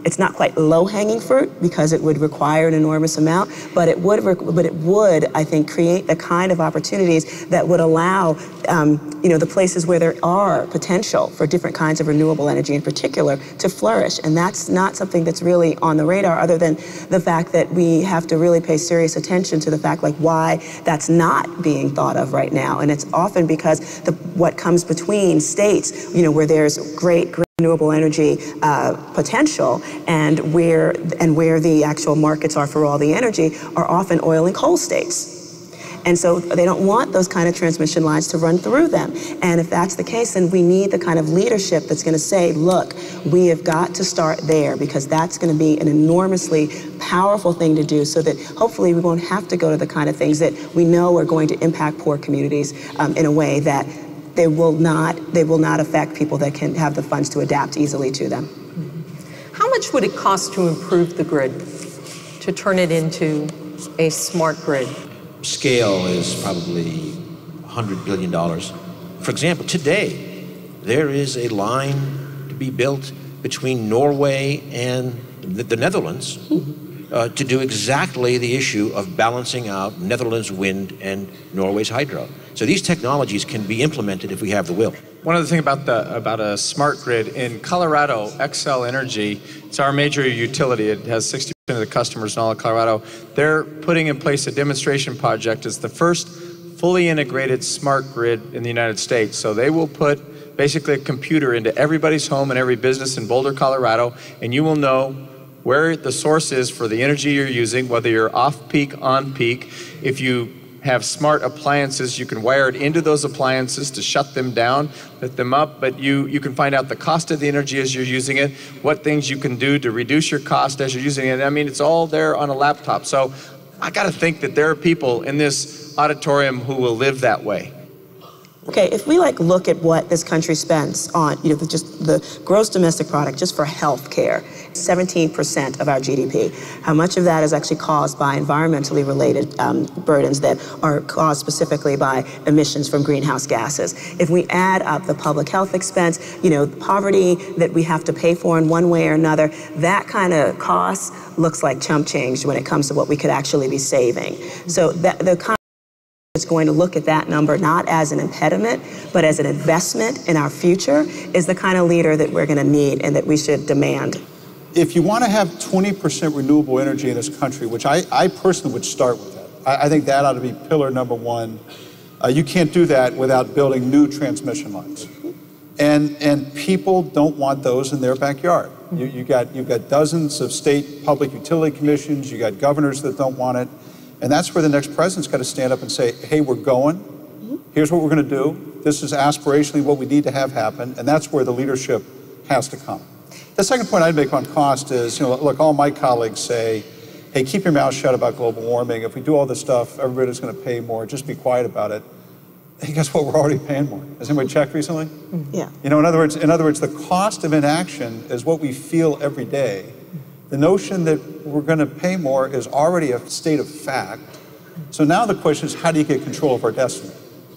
Speaker 9: It's not quite low-hanging fruit because it would require an enormous amount, but it would, I think, create the kind of opportunities that would allow the places where there are potential for different kinds of renewable energy in particular to flourish. And that's not something that's really on the radar, other than the fact that we have to really pay serious attention to the fact why that's not being thought of right now. And it's often because what comes between states, where there's great renewable energy potential and where the actual markets are for all the energy are often oil and coal states. And so they don't want those kind of transmission lines to run through them. And if that's the case, then we need the kind of leadership that's going to say, look, we have got to start there, because that's going to be an enormously powerful thing to do, so that hopefully we won't have to go to the kind of things that we know are going to impact poor communities in a way that they will not affect people that can have the funds to adapt easily to them.
Speaker 3: How much would it cost to improve the grid, to turn it into a smart grid?
Speaker 11: Scale is probably $100 billion. For example, today, there is a line to be built between Norway and the Netherlands to do exactly the issue of balancing out Netherlands wind and Norway's hydro. So these technologies can be implemented if we have the will.
Speaker 13: One other thing about a smart grid, in Colorado, Xcel Energy, it's our major utility. It has 60% of the customers in all of Colorado. They're putting in place a demonstration project. It's the first fully integrated smart grid in the United States. So they will put basically a computer into everybody's home and every business in Boulder, Colorado, and you will know where the source is for the energy you're using, whether you're off-peak, on-peak. If you have smart appliances, you can wire it into those appliances to shut them down, let them up, but you can find out the cost of the energy as you're using it, what things you can do to reduce your cost as you're using it. I mean, it's all there on a laptop. So I got to think that there are people in this auditorium who will live that way.
Speaker 9: Okay, if we look at what this country spends on, just the gross domestic product just for health care, 17% of our GDP. How much of that is actually caused by environmentally related burdens that are caused specifically by emissions from greenhouse gases? If we add up the public health expense, poverty that we have to pay for in one way or another, that kind of cost looks like chump change when it comes to what we could actually be saving. So the is going to look at that number not as an impediment, but as an investment in our future, is the kind of leader that we're going to need and that we should demand.
Speaker 10: If you want to have 20% renewable energy in this country, which I personally would start with that, I think that ought to be pillar number one. You can't do that without building new transmission lines. And people don't want those in their backyard. You've got dozens of state public utility commissions, you got governors that don't want it. And that's where the next president's got to stand up and say, hey, we're going. Here's what we're going to do. This is aspirationally what we need to have happen. And that's where the leadership has to come. The second point I'd make on cost is, look, all my colleagues say, hey, keep your mouth shut about global warming. If we do all this stuff, everybody's going to pay more. Just be quiet about it. Hey, guess what? We're already paying more. Has anybody checked recently?
Speaker 9: Yeah.
Speaker 10: In other words, the cost of inaction is what we feel every day. The notion that we're going to pay more is already a state of fact. So now the question is, how do you get control of our destiny?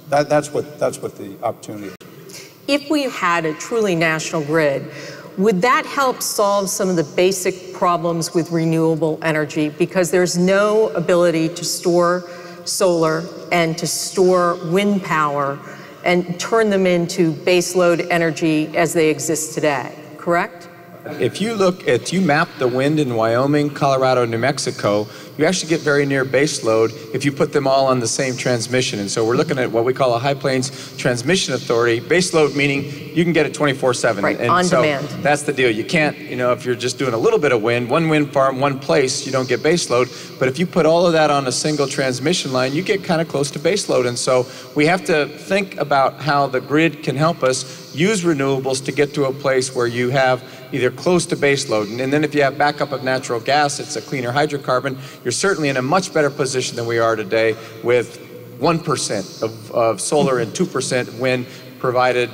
Speaker 10: That's what the opportunity is.
Speaker 3: If we had a truly national grid, would that help solve some of the basic problems with renewable energy? Because there's no ability to store solar and to store wind power and turn them into baseload energy as they exist today, correct?
Speaker 13: If you map the wind in Wyoming, Colorado, New Mexico, you actually get very near base load if you put them all on the same transmission. And so we're looking at what we call a High Plains Transmission Authority. Base load meaning you can get it 24/7.
Speaker 3: Right,
Speaker 13: and
Speaker 3: on
Speaker 13: so
Speaker 3: demand.
Speaker 13: That's the deal. You can't, if you're just doing a little bit of wind, one wind farm, one place, you don't get base load. But if you put all of that on a single transmission line, you get kind of close to base load. And so we have to think about how the grid can help us use renewables to get to a place where you have either close to base load. And then if you have backup of natural gas, it's a cleaner hydrocarbon, you're certainly in a much better position than we are today with 1% of solar and 2% wind provided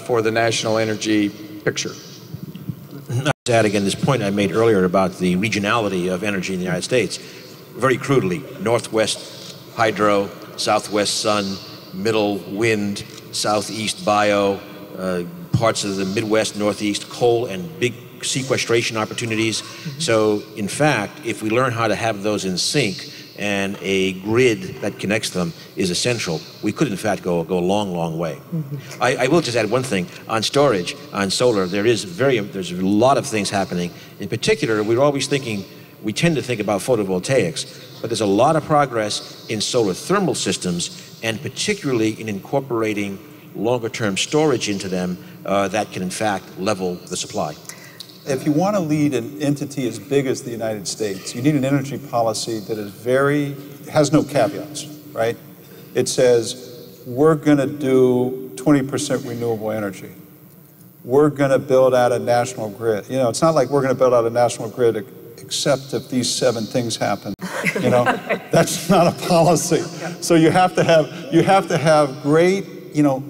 Speaker 13: for the national energy picture.
Speaker 11: Not to add again this point I made earlier about the regionality of energy in the United States. Very crudely, Northwest hydro, Southwest sun, middle wind, Southeast bio, parts of the Midwest, Northeast, coal and big sequestration opportunities. So, in fact, if we learn how to have those in sync and a grid that connects them is essential, we could, in fact, go a long, long way. I will just add one thing. On storage, on solar, there's a lot of things happening. In particular, we tend to think about photovoltaics, but there's a lot of progress in solar thermal systems, and particularly in incorporating longer-term storage into them that can, in fact, level the supply.
Speaker 10: If you want to lead an entity as big as the United States, you need an energy policy that has no caveats, right? It says, we're going to do 20% renewable energy. We're going to build out a national grid. It's not like we're going to build out a national grid except if these 7 things happen. That's not a policy. So you have to have great,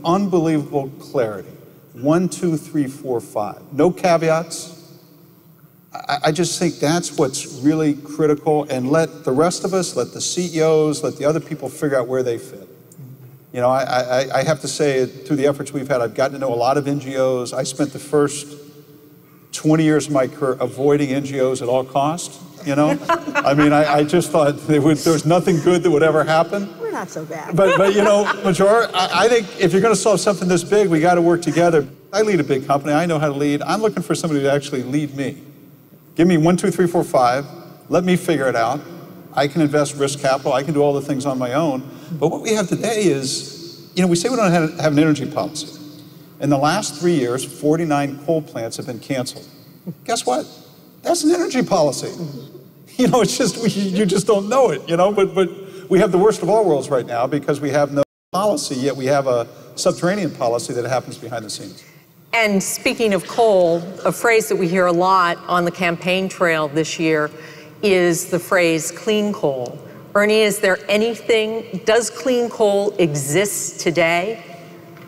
Speaker 10: unbelievable clarity. 1, 2, 3, 4, 5. No caveats. I just think that's what's really critical, and let the rest of us, let the CEOs, let the other people figure out where they fit. I have to say, through the efforts we've had, I've gotten to know a lot of NGOs. I spent the first 20 years of my career avoiding NGOs at all costs. I just thought there was nothing good that would ever happen.
Speaker 9: We're not so bad.
Speaker 10: But Major, I think if you're going to solve something this big, we got to work together. I lead a big company. I know how to lead. I'm looking for somebody to actually lead me. Give me 1, 2, 3, 4, 5. Let me figure it out. I can invest risk capital, I can do all the things on my own. But what we have today is, we say we don't have an energy policy. In the last 3 years, 49 coal plants have been canceled. Guess what? That's an energy policy. It's just, you just don't know it, but we have the worst of all worlds right now because we have no policy, yet we have a subterranean policy that happens behind the scenes.
Speaker 3: And speaking of coal, a phrase that we hear a lot on the campaign trail this year is the phrase clean coal. Ernie, is there anything, does clean coal exist today?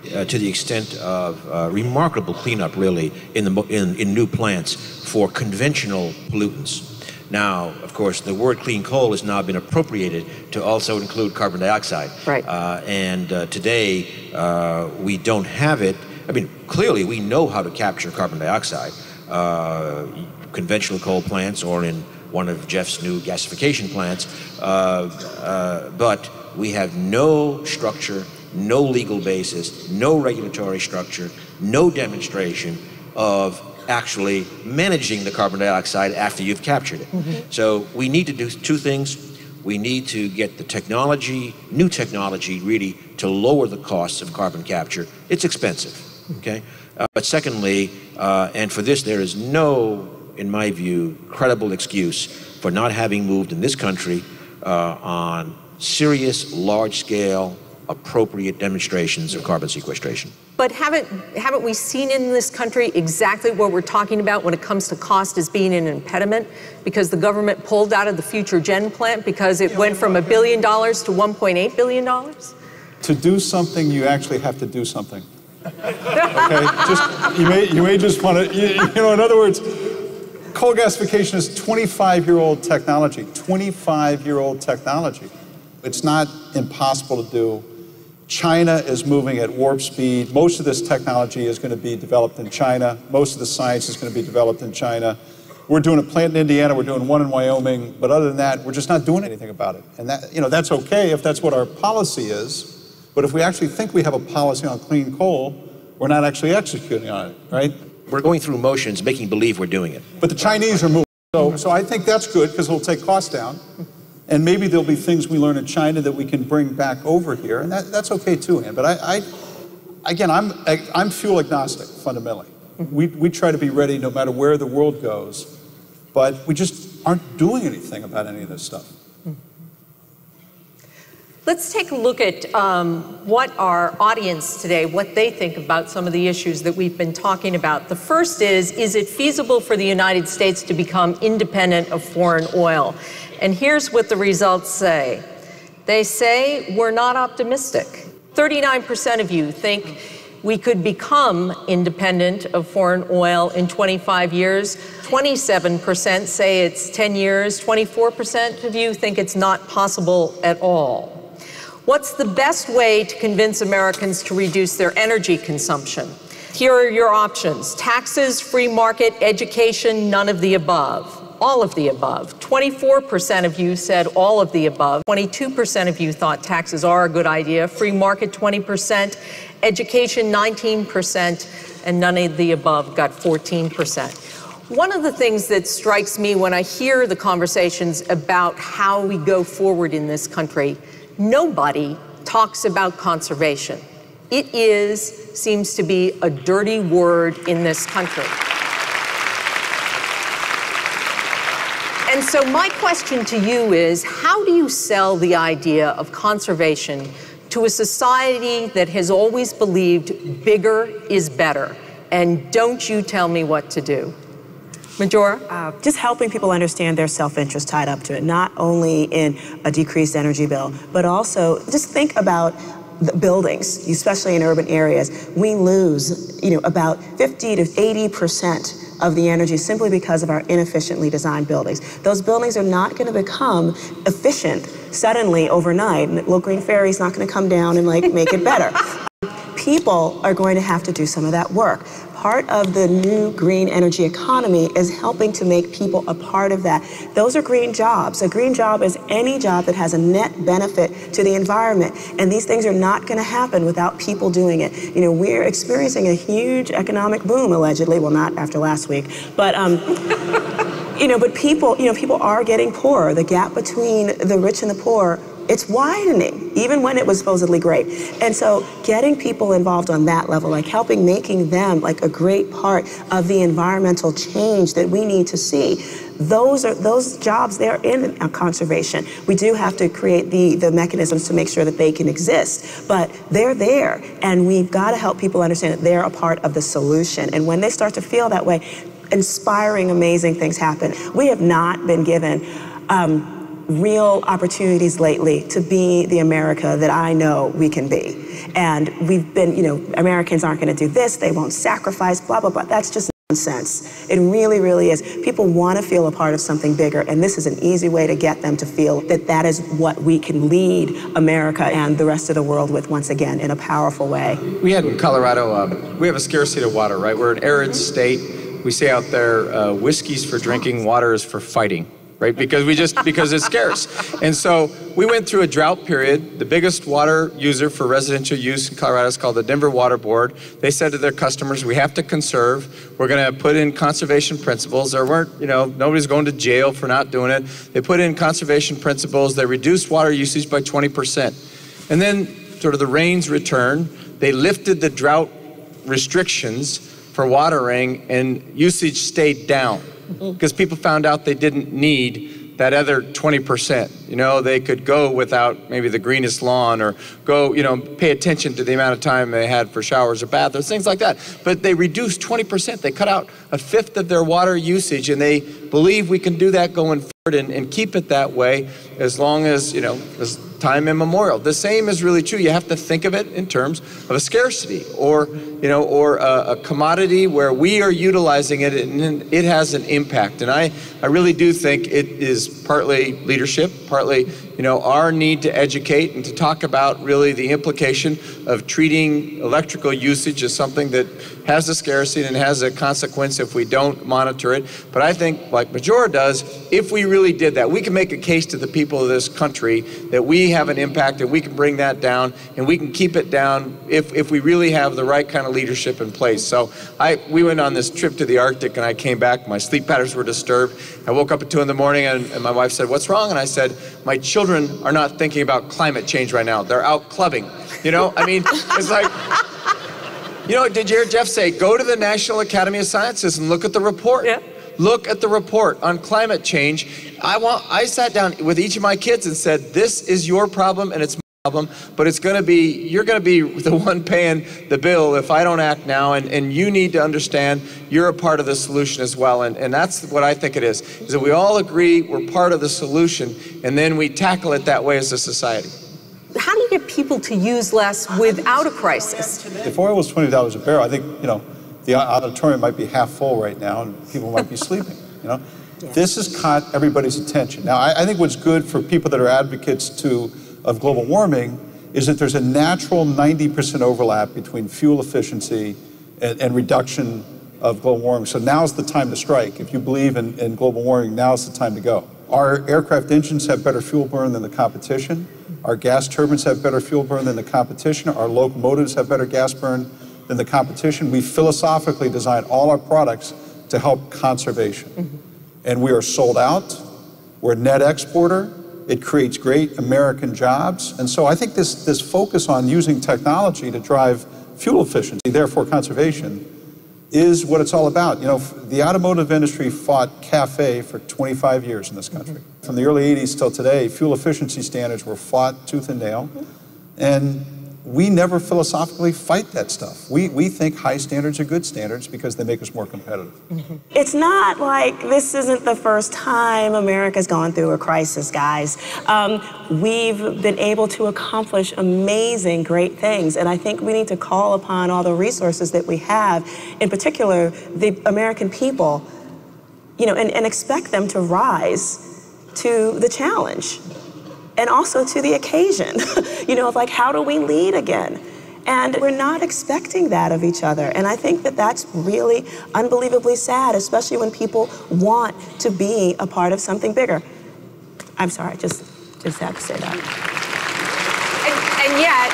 Speaker 11: To the extent of remarkable cleanup, really, in new plants for conventional pollutants. Now, of course, the word clean coal has now been appropriated to also include carbon dioxide.
Speaker 3: Right.
Speaker 11: And today, we don't have it. I mean, clearly, we know how to capture carbon dioxide. Conventional coal plants or in one of Jeff's new gasification plants. But we have no structure, no legal basis, no regulatory structure, no demonstration of actually managing the carbon dioxide after you've captured it. So we need to do two things. We need to get the technology, new technology, really to lower the costs of carbon capture. It's expensive, okay? But secondly, and for this there is no, in my view, credible excuse for not having moved in this country on serious, large-scale, appropriate demonstrations of carbon sequestration.
Speaker 3: But haven't we seen in this country exactly what we're talking about when it comes to cost as being an impediment? Because the government pulled out of the Future Gen plant because it went from $1 billion to $1.8 billion?
Speaker 10: To do something, you actually have to do something. Okay, you may just want to, in other words, coal gasification is 25-year-old technology, 25-year-old technology. It's not impossible to do. China is moving at warp speed. Most of this technology is going to be developed in China. Most of the science is going to be developed in China. We're doing a plant in Indiana, we're doing one in Wyoming, but other than that, we're just not doing anything about it. And that, that's okay if that's what our policy is, but if we actually think we have a policy on clean coal, we're not actually executing on it, right?
Speaker 11: We're going through motions, making believe we're doing it.
Speaker 10: But the Chinese are moving. So I think that's good because it'll take costs down. And maybe there'll be things we learn in China that we can bring back over here, and that's okay too, Ann. But I'm fuel agnostic fundamentally. We try to be ready no matter where the world goes, but we just aren't doing anything about any of this stuff.
Speaker 3: Let's take a look at what our audience today, what they think about some of the issues that we've been talking about. The first is it feasible for the United States to become independent of foreign oil? And here's what the results say. They say we're not optimistic. 39% of you think we could become independent of foreign oil in 25 years. 27% say it's 10 years. 24% of you think it's not possible at all. What's the best way to convince Americans to reduce their energy consumption? Here are your options. Taxes, free market, education, none of the above. All of the above. 24% of you said all of the above. 22% of you thought taxes are a good idea. Free market, 20%. Education, 19%. And none of the above got 14%. One of the things that strikes me when I hear the conversations about how we go forward in this country, nobody talks about conservation. It seems to be a dirty word in this country. And so my question to you is, how do you sell the idea of conservation to a society that has always believed bigger is better? And don't you tell me what to do. Majora?
Speaker 9: Just helping people understand their self-interest tied up to it, not only in a decreased energy bill, but also just think about the buildings, especially in urban areas. We lose, about 50 to 80% of the energy simply because of our inefficiently designed buildings. Those buildings are not going to become efficient suddenly overnight. And Little Green Fairy's not going to come down and make it better. People are going to have to do some of that work. Part of the new green energy economy is helping to make people a part of that. Those are green jobs. A green job is any job that has a net benefit to the environment. And these things are not going to happen without people doing it. We're experiencing a huge economic boom, allegedly. Well, not after last week. But, But people are getting poorer. The gap between the rich and the poor, it's widening, even when it was supposedly great. And so getting people involved on that level, like making them like a great part of the environmental change that we need to see, those jobs, they're in conservation. We do have to create the mechanisms to make sure that they can exist, but they're there, and we've got to help people understand that they're a part of the solution. And when they start to feel that way, inspiring, amazing things happen. We have not been given real opportunities lately to be the America that I know we can be. And we've been, Americans aren't going to do this, they won't sacrifice, blah, blah, blah. That's just nonsense. It really, really is. People want to feel a part of something bigger, and this is an easy way to get them to feel that that is what we can lead America and the rest of the world with, once again, in a powerful way.
Speaker 13: We had in Colorado, we have a scarcity of water, right? We're an arid state. We say out there, whiskey's for drinking, water is for fighting. Right? Because it's scarce. And so we went through a drought period. The biggest water user for residential use in Colorado is called the Denver Water Board. They said to their customers, we have to conserve. We're going to put in conservation principles. There weren't, nobody's going to jail for not doing it. They put in conservation principles. They reduced water usage by 20%. And then sort of the rains returned. They lifted the drought restrictions for watering, and usage stayed down. Because people found out they didn't need that other 20%. They could go without maybe the greenest lawn, or go, pay attention to the amount of time they had for showers or baths, things like that. But they reduced 20%. They cut out a fifth of their water usage, and they believe we can do that going forward and keep it that way as long as, as time immemorial. The same is really true. You have to think of it in terms of a scarcity, or a commodity where we are utilizing it and it has an impact. And I really do think it is partly leadership, partly our need to educate and to talk about really the implication of treating electrical usage as something that has a scarcity and has a consequence if we don't monitor it. But I think, like Majora does, if we really did that, we can make a case to the people of this country that we have an impact, and we can bring that down, and we can keep it down if we really have the right kind of leadership in place. So we went on this trip to the Arctic, and I came back. My sleep patterns were disturbed. I woke up at 2 in the morning, and my wife said, "What's wrong?" And I said, "My children are not thinking about climate change right now. They're out clubbing." It's like, did you hear Jeff say, go to the National Academy of Sciences and look at the report? Yeah. Look at the report on climate change. I sat down with each of my kids and said, this is your problem and it's my problem, but you're going to be the one paying the bill if I don't act now, and you need to understand you're a part of the solution as well. And that's what I think it is that we all agree we're part of the solution, and then we tackle it that way as a society.
Speaker 3: How do you get people to use less without a crisis?
Speaker 10: If oil was $20 a barrel, I think, the auditorium might be half full right now and people might be sleeping, Yeah. This has caught everybody's attention. Now, I think what's good for people that are advocates of global warming is that there's a natural 90% overlap between fuel efficiency and reduction of global warming. So now's the time to strike. If you believe in global warming, now's the time to go. Our aircraft engines have better fuel burn than the competition. Our gas turbines have better fuel burn than the competition. Our locomotives have better gas burn than the competition. We philosophically design all our products to help conservation. Mm-hmm. And we are sold out. We're a net exporter. It creates great American jobs. And so I think this focus on using technology to drive fuel efficiency, therefore conservation, is what it's all about. The automotive industry fought CAFE for 25 years in this country. Mm-hmm. From the early 80s till today, fuel efficiency standards were fought tooth and nail. And we never philosophically fight that stuff. We think high standards are good standards because they make us more competitive.
Speaker 9: Mm-hmm. It's not like this isn't the first time America's gone through a crisis, guys. We've been able to accomplish amazing, great things, and I think we need to call upon all the resources that we have, in particular, the American people, and expect them to rise to the challenge. And also to the occasion, of like, how do we lead again? And we're not expecting that of each other. And I think that that's really unbelievably sad, especially when people want to be a part of something bigger. I'm sorry, just had to say that.
Speaker 3: And yet,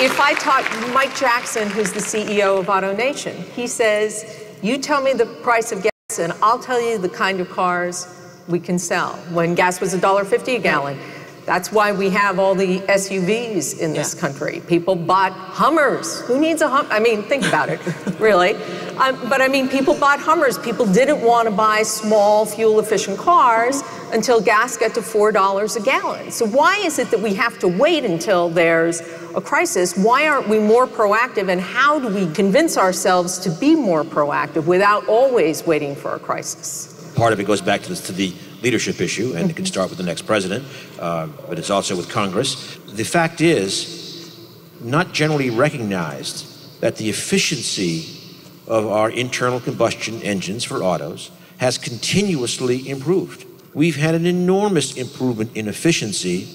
Speaker 3: if I talk Mike Jackson, who's the CEO of AutoNation, he says, you tell me the price of And I'll tell you the kind of cars we can sell. When gas was $1.50 a gallon, that's why we have all the SUVs in this country. People bought Hummers. Who needs a Hummer? I mean, think about it, really. But I mean, people bought Hummers. People didn't want to buy small, fuel-efficient cars until gas got to $4 a gallon. So why is it that we have to wait until there's a crisis? Why aren't we more proactive, and how do we convince ourselves to be more proactive without always waiting for a crisis?
Speaker 11: Part of it goes back to the leadership issue, and it can start with the next president, but it's also with Congress. The fact is, not generally recognized that the efficiency of our internal combustion engines for autos has continuously improved. We've had an enormous improvement in efficiency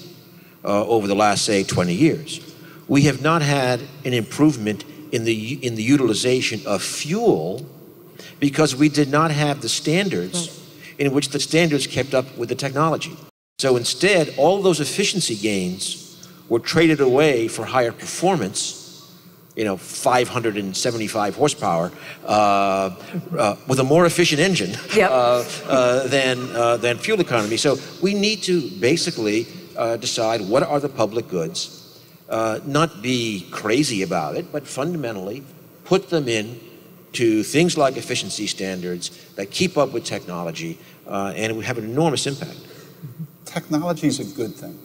Speaker 11: over the last, say, 20 years. We have not had an improvement in the utilization of fuel because we did not have the standards in which the standards kept up with the technology. So instead, all those efficiency gains were traded away for higher performance, 575 horsepower, with a more efficient engine than fuel economy. So we need to basically decide what are the public goods, not be crazy about it, but fundamentally put them in to things like efficiency standards that keep up with technology, and it would have an enormous impact.
Speaker 10: Technology is a good thing.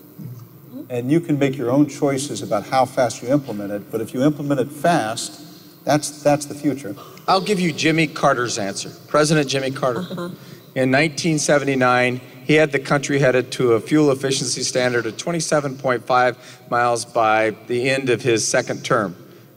Speaker 10: And you can make your own choices about how fast you implement it, but if you implement it fast, that's the future.
Speaker 13: I'll give you Jimmy Carter's answer. President Jimmy Carter. In 1979, he had the country headed to a fuel efficiency standard of 27.5 miles by the end of his second term.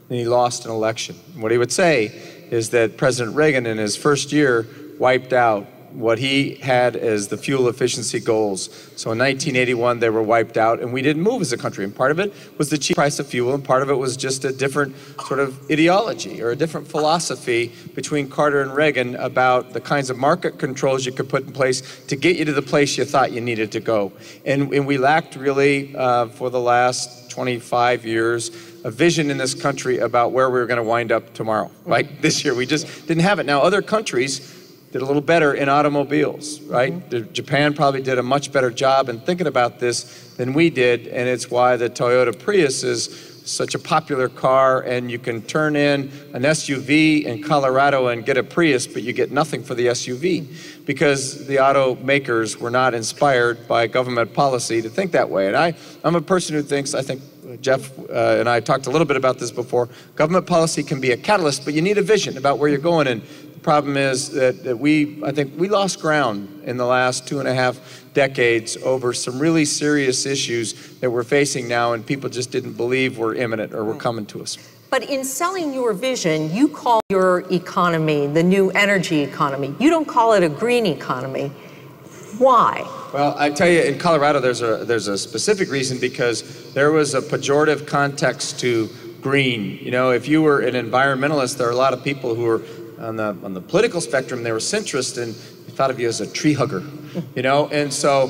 Speaker 13: And he lost an election. What he would say is that President Reagan, in his first year, wiped out what he had as the fuel efficiency goals. So in 1981, they were wiped out, and we didn't move as a country. And part of it was the cheap price of fuel, and part of it was just a different sort of ideology or a different philosophy between Carter and Reagan about the kinds of market controls you could put in place to get you to the place you thought you needed to go. And we lacked really, for the last 25 years, a vision in this country about where we were going to wind up tomorrow. Like this year, we just didn't have it. Now, other countries did a little better in automobiles, right? Japan probably did a much better job in thinking about this than we did, and it's why the Toyota Prius is such a popular car, and you can turn in an SUV in Colorado and get a Prius, but you get nothing for the SUV because the automakers were not inspired by government policy to think that way. And I'm a person who thinks, I think Jeff and I talked a little bit about this before, government policy can be a catalyst, but you need a vision about where you're going. And the problem is that I think we lost ground in the last 2.5 decades over some really serious issues that we're facing now, and people just didn't believe were imminent or were coming to us.
Speaker 3: But in selling your vision, you call your economy the new energy economy. You don't call it a green economy. Why?
Speaker 13: Well, I tell you, in Colorado, there's a specific reason, because there was a pejorative context to green. If you were an environmentalist, there are a lot of people who were on the political spectrum, they were centrist and they thought of you as a tree hugger, And so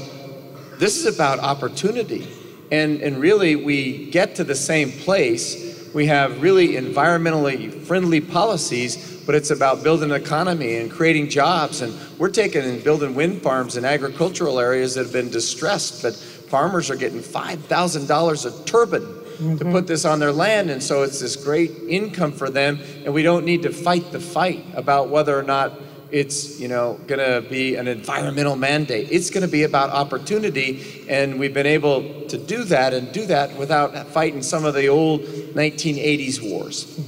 Speaker 13: this is about opportunity. And really, we get to the same place. We have really environmentally friendly policies, but it's about building an economy and creating jobs. And we're taking and building wind farms in agricultural areas that have been distressed, but farmers are getting $5,000 a turbine to put this on their land, and so it's this great income for them, and we don't need to fight the fight about whether or not it's gonna be an environmental mandate. It's gonna be about opportunity, and we've been able to do that without fighting some of the old 1980s wars.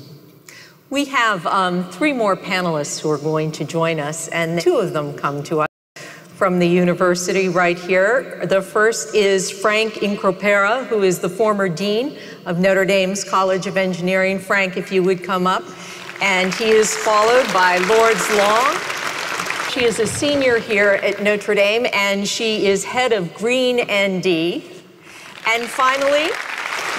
Speaker 3: We have 3 more panelists who are going to join us, and 2 of them come to us from the university right here. The first is Frank Incropera, who is the former dean of Notre Dame's College of Engineering. Frank, if you would come up. And he is followed by Lourdes Long. She is a senior here at Notre Dame, and she is head of Green ND. And finally,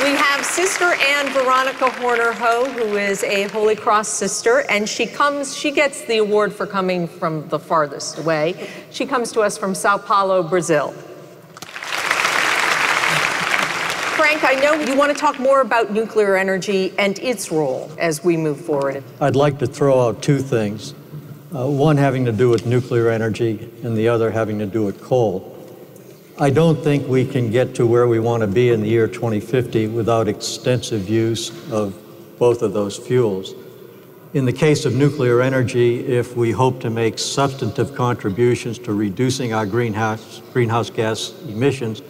Speaker 3: we have Sister Anne Veronica Horner-Ho, who is a Holy Cross sister, and she gets the award for coming from the farthest away. She comes to us from Sao Paulo, Brazil. Frank, I know you want to talk more about nuclear energy and its role as we move forward.
Speaker 14: I'd like to throw out 2 things. one having to do with nuclear energy and the other having to do with coal. I don't think we can get to where we want to be in the year 2050 without extensive use of both of those fuels. In the case of nuclear energy, if we hope to make substantive contributions to reducing our greenhouse gas emissions,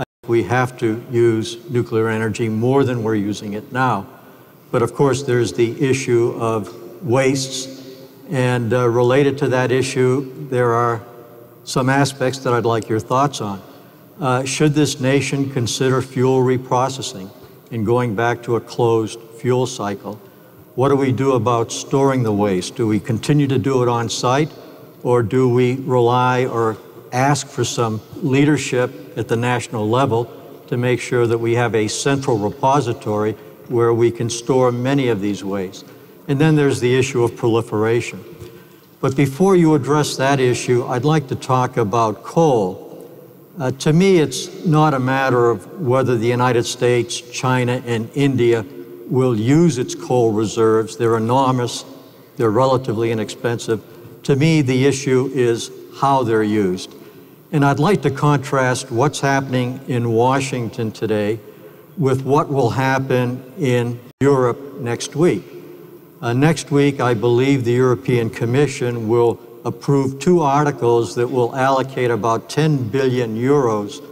Speaker 14: I think we have to use nuclear energy more than we're using it now. But of course, there's the issue of wastes. And related to that issue, there are some aspects that I'd like your thoughts on. Should this nation consider fuel reprocessing and going back to a closed fuel cycle? What do we do about storing the waste? Do we continue to do it on site, or do we rely or ask for some leadership at the national level to make sure that we have a central repository where we can store many of these wastes? And then there's the issue of proliferation. But before you address that issue, I'd like to talk about coal. To me, it's not a matter of whether the United States, China, and India will use its coal reserves. They're enormous. They're relatively inexpensive. To me, the issue is how they're used. And I'd like to contrast what's happening in Washington today with what will happen in Europe next week. Next week, I believe the European Commission will approve 2 articles that will allocate about 10 billion euros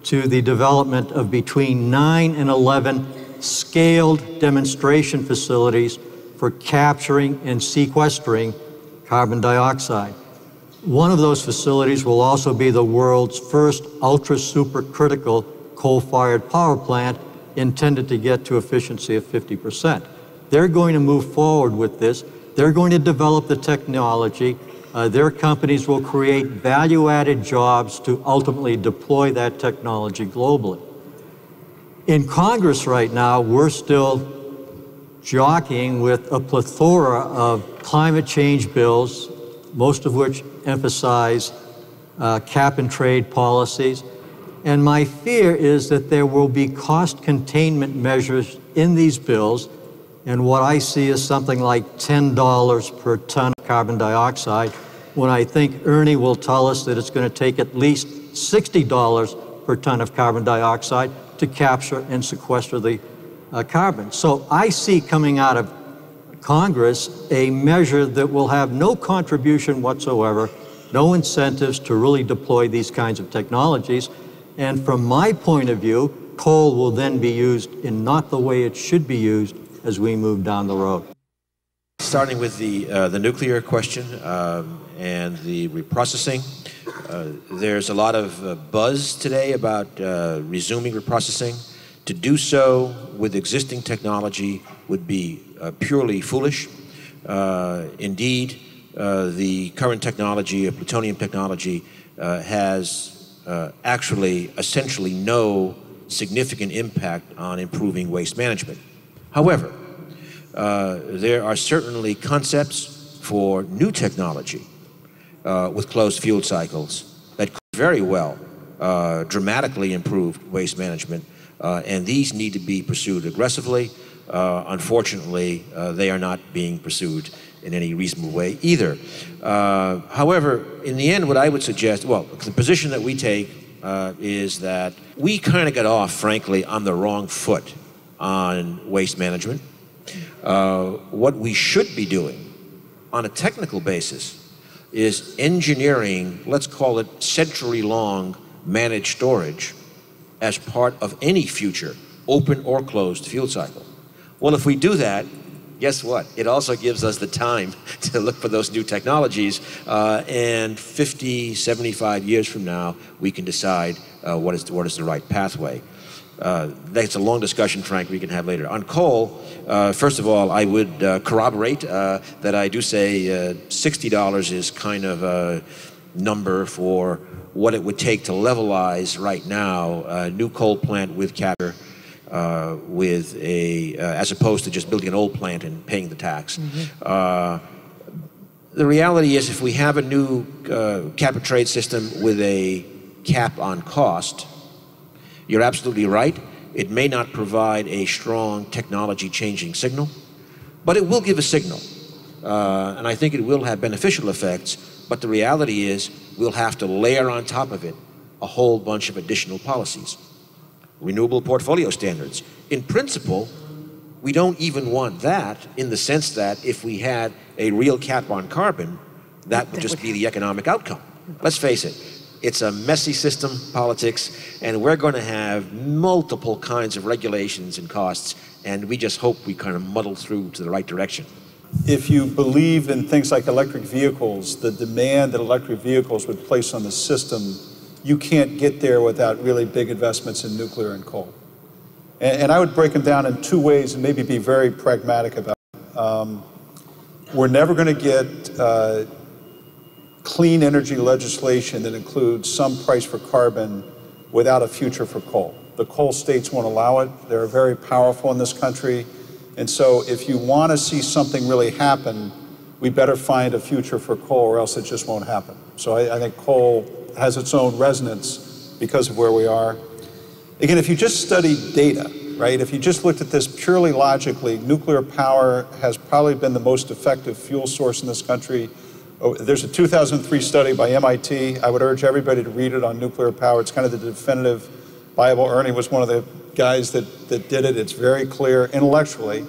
Speaker 14: to the development of between 9 and 11 scaled demonstration facilities for capturing and sequestering carbon dioxide. One of those facilities will also be the world's first ultra-supercritical coal-fired power plant intended to get to efficiency of 50%. They're going to move forward with this. They're going to develop the technology. Their companies will create value-added jobs to ultimately deploy that technology globally. In Congress right now, we're still jockeying with a plethora of climate change bills, most of which emphasize cap and trade policies. And my fear is that there will be cost containment measures in these bills, and what I see is something like $10 per ton of carbon dioxide, when I think Ernie will tell us that it's going to take at least $60 per ton of carbon dioxide to capture and sequester the carbon. So I see coming out of Congress a measure that will have no contribution whatsoever, no incentives to really deploy these kinds of technologies. And from my point of view, coal will then be used in not the way it should be used as we move down the road.
Speaker 11: Starting with the nuclear question and the reprocessing, there's a lot of buzz today about resuming reprocessing. To do so with existing technology would be purely foolish. Indeed, the current technology of plutonium technology has actually essentially no significant impact on improving waste management. However, there are certainly concepts for new technology with closed fuel cycles that could very well dramatically improve waste management, and these need to be pursued aggressively. Unfortunately, they are not being pursued in any reasonable way either. However, in the end, what I would suggest, well, the position that we take is that we kind of got off, frankly, on the wrong foot on waste management. What we should be doing on a technical basis is engineering, let's call it century-long managed storage as part of any future open or closed fuel cycle. Well, if we do that, guess what? It also gives us the time to look for those new technologies, and 50, 75 years from now, we can decide what is the right pathway. That's a long discussion, Frank, we can have later. On coal, first of all, I would corroborate that I do say $60 is kind of a number for what it would take to levelize right now a new coal plant with capture, with as opposed to just building an old plant and paying the tax. Mm-hmm. The reality is, if we have a new cap and trade system with a cap on cost, you're absolutely right. It may not provide a strong technology changing signal, but it will give a signal. and I think it will have beneficial effects, but the reality is we'll have to layer on top of it a whole bunch of additional policies. Renewable portfolio standards. In principle, we don't even want that, in the sense that if we had a real cap on carbon, that would just be the economic outcome. Let's face it, it's a messy system, politics, and we're going to have multiple kinds of regulations and costs, and we just hope we kind of muddle through to the right direction.
Speaker 10: If you believe in things like electric vehicles, the demand that electric vehicles would place on the system, you can't get there without really big investments in nuclear and coal. And I would break them down in two ways and maybe be very pragmatic about it. We're never going to get clean energy legislation that includes some price for carbon without a future for coal. The coal states won't allow it. They're very powerful in this country. And so if you want to see something really happen, we better find a future for coal, or else it just won't happen. So I think coal has its own resonance because of where we are. Again, if you just study data, right, if you just looked at this purely logically, nuclear power has probably been the most effective fuel source in this country. There's a 2003 study by MIT. I would urge everybody to read it on nuclear power. It's kind of the definitive Bible. Ernie was one of the guys that did it. It's very clear intellectually,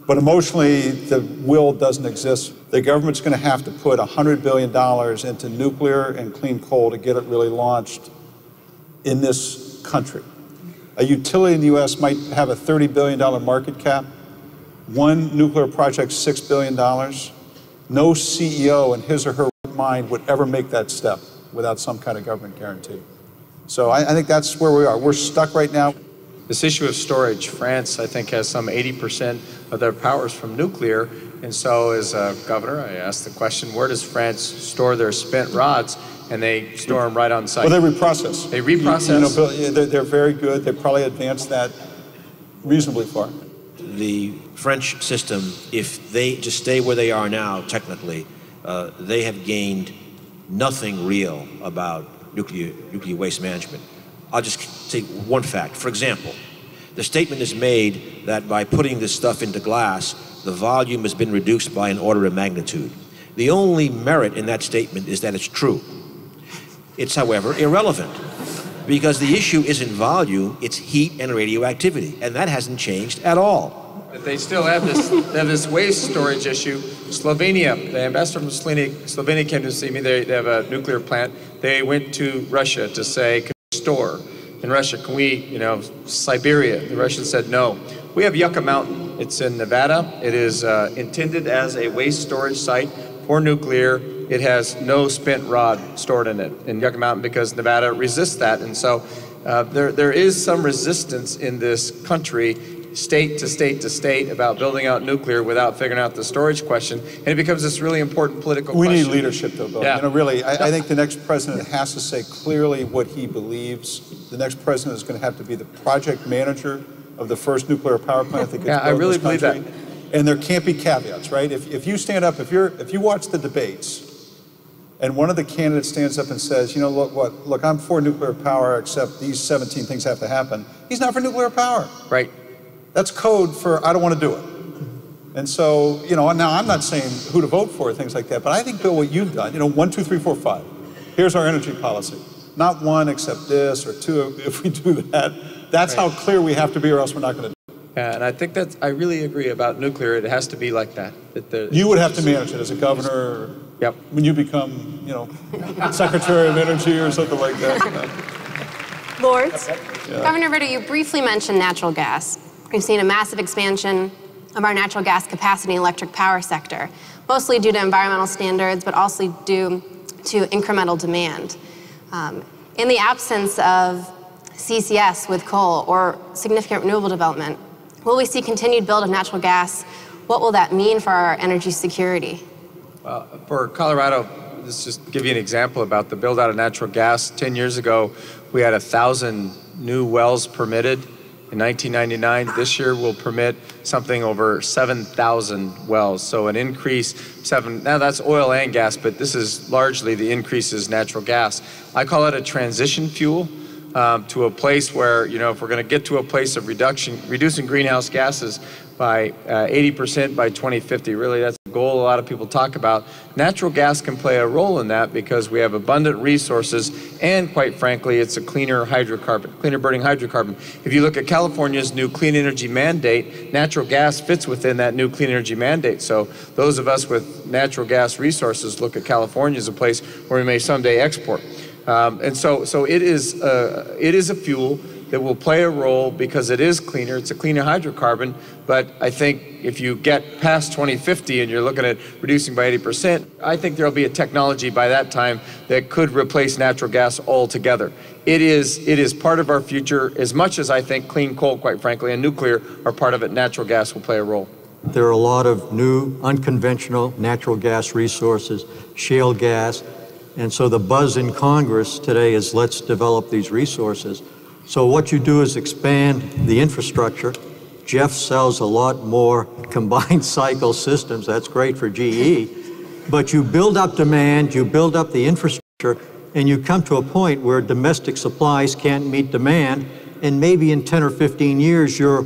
Speaker 10: but emotionally, the will doesn't exist. The government's going to have to put $100 billion into nuclear and clean coal to get it really launched in this country. A utility in the U.S. might have a $30 billion market cap. One nuclear project, $6 billion. No CEO in his or her mind would ever make that step without some kind of government guarantee. So I think that's where we are. We're stuck right now.
Speaker 13: This issue of storage, France, I think, has some 80% of their powers from nuclear. And so as a governor, I asked the question, where does France store their spent rods? And they store them right on site.
Speaker 10: Well, they reprocess.
Speaker 13: They reprocess.
Speaker 10: You know, they're very good. They probably advanced that reasonably far.
Speaker 11: The French system, if they just stay where they are now, technically, they have gained nothing real about nuclear waste management. I'll just take one fact. For example, the statement is made that by putting this stuff into glass, the volume has been reduced by an order of magnitude. The only merit in that statement is that it's true. It's, however, irrelevant, because the issue isn't volume, it's heat and radioactivity, and that hasn't changed at all.
Speaker 13: But they still have this waste storage issue. Slovenia, the ambassador from Slovenia came to see me. They have a nuclear plant. They went to Russia to say, can we store in Russia? Can we, Siberia? The Russians said no. We have Yucca Mountain. It's in Nevada. It is intended as a waste storage site for nuclear. It has no spent rod stored in it in Yucca Mountain because Nevada resists that. And so there is some resistance in this country, state to state to state, about building out nuclear without figuring out the storage question. And it becomes this really important political question.
Speaker 10: We need leadership, though, Bill.
Speaker 13: Yeah.
Speaker 10: Really, I think the next president has to say clearly what he believes. The next president is going to have to be the project manager of the first nuclear power plant that gets built
Speaker 13: I really
Speaker 10: in this
Speaker 13: believe
Speaker 10: country.
Speaker 13: that.
Speaker 10: And there can't be caveats, right? If you stand up, if you watch the debates, and one of the candidates stands up and says, look, I'm for nuclear power, except these 17 things have to happen. He's not for nuclear power.
Speaker 13: Right.
Speaker 10: That's code for I don't want to do it. And so, now I'm not saying who to vote for or things like that, but I think, Bill, what you've done, 1, 2, 3, 4, 5. Here's our energy policy. Not one except this, or two if we do that. That's right. How clear we have to be, or else we're not going to do it.
Speaker 13: Yeah, and I think I really agree about nuclear. It has to be like that.
Speaker 10: You would have to manage it as a governor.
Speaker 13: Yep.
Speaker 10: When you become, Secretary of Energy or something like that.
Speaker 15: Lords.
Speaker 10: Yeah.
Speaker 15: Governor Ritter, you briefly mentioned natural gas. We've seen a massive expansion of our natural gas capacity in the electric power sector, mostly due to environmental standards, but also due to incremental demand. In the absence of CCS with coal or significant renewable development, will we see continued build of natural gas? What will that mean for our energy security?
Speaker 13: For Colorado, let's just give you an example about the build out of natural gas. 10 years ago, we had 1,000 new wells permitted. In 1999, this year we'll permit something over 7,000 wells. So an increase, now that's oil and gas, but this is largely the increase is natural gas. I call it a transition fuel to a place where, if we're gonna get to a place of reducing greenhouse gases by 80% by 2050, really that's goal a lot of people talk about. Natural gas can play a role in that because we have abundant resources and, quite frankly, it's a cleaner hydrocarbon, cleaner burning hydrocarbon. If you look at California's new clean energy mandate, natural gas fits within that new clean energy mandate. So those of us with natural gas resources look at California as a place where we may someday export. And so it is a fuel that will play a role because it is cleaner. It's a cleaner hydrocarbon. But I think if you get past 2050 and you're looking at reducing by 80%, I think there'll be a technology by that time that could replace natural gas altogether. It is part of our future as much as I think clean coal, quite frankly, and nuclear are part of it. Natural gas will play a role.
Speaker 14: There are a lot of new unconventional natural gas resources, shale gas, and so the buzz in Congress today is let's develop these resources. So what you do is expand the infrastructure. Jeff sells a lot more combined cycle systems. That's great for GE. But you build up demand, you build up the infrastructure, and you come to a point where domestic supplies can't meet demand, and maybe in 10 or 15 years, you're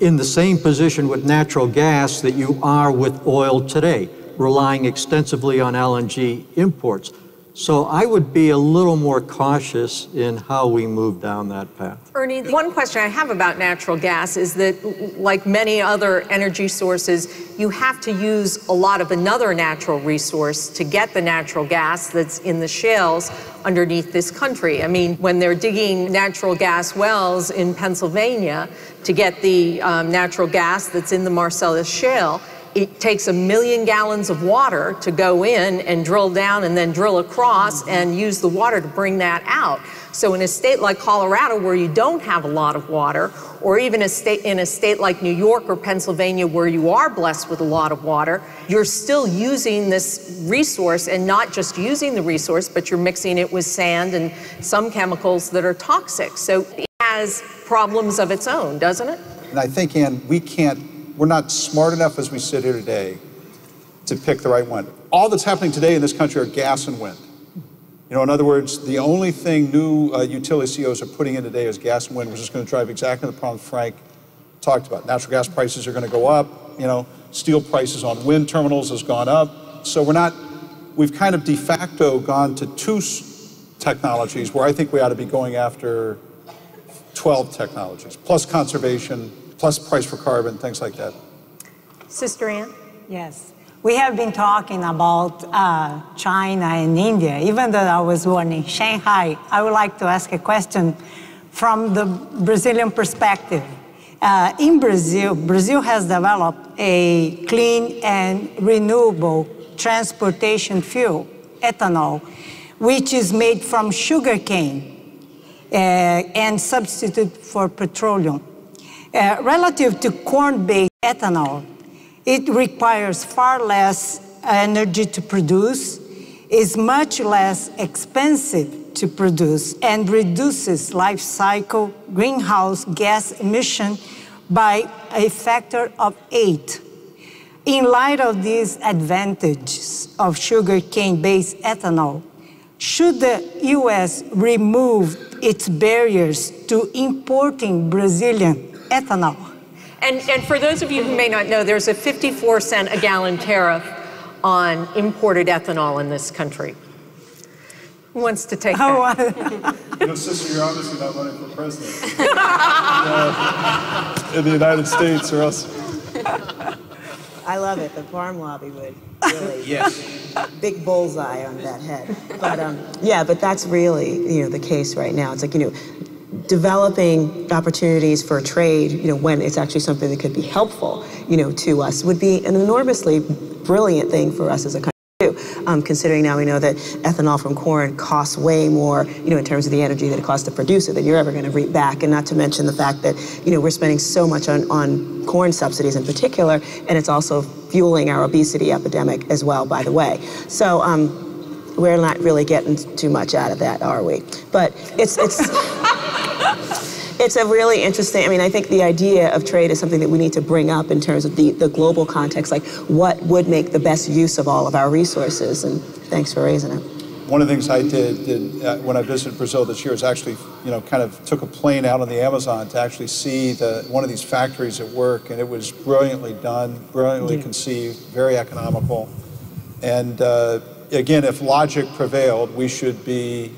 Speaker 14: in the same position with natural gas that you are with oil today, relying extensively on LNG imports. So I would be a little more cautious in how we move down that path.
Speaker 3: Ernie, one question I have about natural gas is that, like many other energy sources, you have to use a lot of another natural resource to get the natural gas that's in the shales underneath this country. I mean, when they're digging natural gas wells in Pennsylvania to get the natural gas that's in the Marcellus Shale, it takes 1 million gallons of water to go in and drill down and then drill across and use the water to bring that out. So in a state like Colorado, where you don't have a lot of water, or even in a state like New York or Pennsylvania, where you are blessed with a lot of water, you're still using this resource, and not just using the resource, but you're mixing it with sand and some chemicals that are toxic. So it has problems of its own, doesn't it?
Speaker 10: And I think, Ann, we're not smart enough as we sit here today to pick the right one. All that's happening today in this country are gas and wind. You know, in other words, the only thing new utility CEOs are putting in today is gas and wind, which is going to drive exactly the problem Frank talked about. Natural gas prices are going to go up. You know, steel prices on wind terminals has gone up. So we've kind of de facto gone to 2 technologies where I think we ought to be going after 12 technologies, plus conservation, plus price for carbon, things like that.
Speaker 3: Sister Ann?
Speaker 16: Yes. We have been talking about China and India. Even though I was born in Shanghai, I would like to ask a question from the Brazilian perspective. In Brazil, Brazil has developed a clean and renewable transportation fuel, ethanol, which is made from sugarcane and substitute for petroleum. Relative to corn-based ethanol, it requires far less energy to produce, is much less expensive to produce, and reduces life cycle greenhouse gas emission by a factor of 8. In light of these advantages of sugarcane-based ethanol, should the U.S. remove its barriers to importing Brazilian ethanol?
Speaker 3: And for those of you who may not know, there's a 54-cent a gallon tariff on imported ethanol in this country. Who wants to take that?
Speaker 10: You know, sister, you're obviously not running for president in the United States, or else.
Speaker 9: I love it. The farm lobby would really big bullseye on that head. But yeah, but that's really the case right now. It's like developing opportunities for trade, when it's actually something that could be helpful, to us, would be an enormously brilliant thing for us as a country too. Considering now we know that ethanol from corn costs way more, in terms of the energy that it costs to produce it, than you're ever going to reap back. And not to mention the fact that, we're spending so much on corn subsidies in particular, and it's also fueling our obesity epidemic as well, by the way. So we're not really getting too much out of that, are we? But it's it's a really interesting, I think the idea of trade is something that we need to bring up in terms of the global context, like what would make the best use of all of our resources, and thanks for raising it.
Speaker 10: one of the things I did when I visited Brazil this year is actually, kind of took a plane out on the Amazon to actually see one of these factories at work, and it was brilliantly done, brilliantly conceived, very economical. And again, if logic prevailed, we should be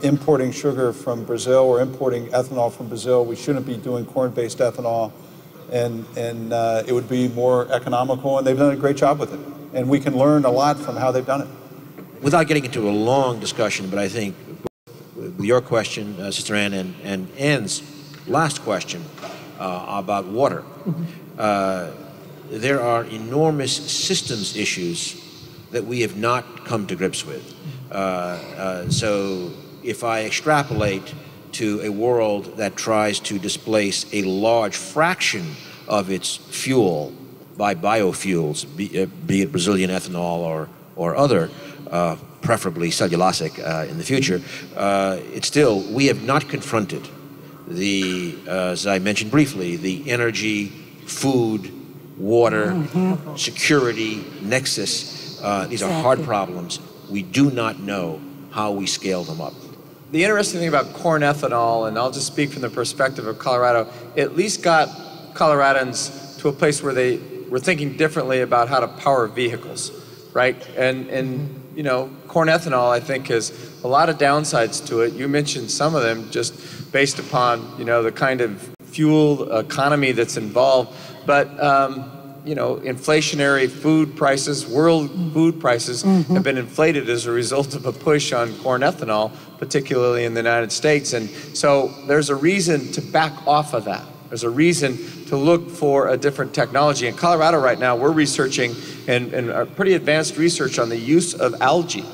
Speaker 10: importing sugar from Brazil or importing ethanol from Brazil. We shouldn't be doing corn-based ethanol, and it would be more economical, and they've done a great job with it. And we can learn a lot from how they've done it.
Speaker 11: Without getting into a long discussion, but I think with your question, Sister Ann, and Ann's last question about water, there are enormous systems issues that we have not come to grips with. So if I extrapolate to a world that tries to displace a large fraction of its fuel by biofuels, be it Brazilian ethanol or other, preferably cellulosic in the future, it's still, we have not confronted as I mentioned briefly, the energy, food, water, security, nexus. These are hard problems. We do not know how we scale them up.
Speaker 13: The interesting thing about corn ethanol, and I'll just speak from the perspective of Colorado, it at least got Coloradans to a place where they were thinking differently about how to power vehicles, right? And corn ethanol, I think, has a lot of downsides to it. You mentioned some of them just based upon, the kind of fuel economy that's involved. But, inflationary food prices, world food prices have been inflated as a result of a push on corn ethanol, particularly in the United States. And so there's a reason to back off of that. There's a reason to look for a different technology. In Colorado right now, we're researching and pretty advanced research on the use of algae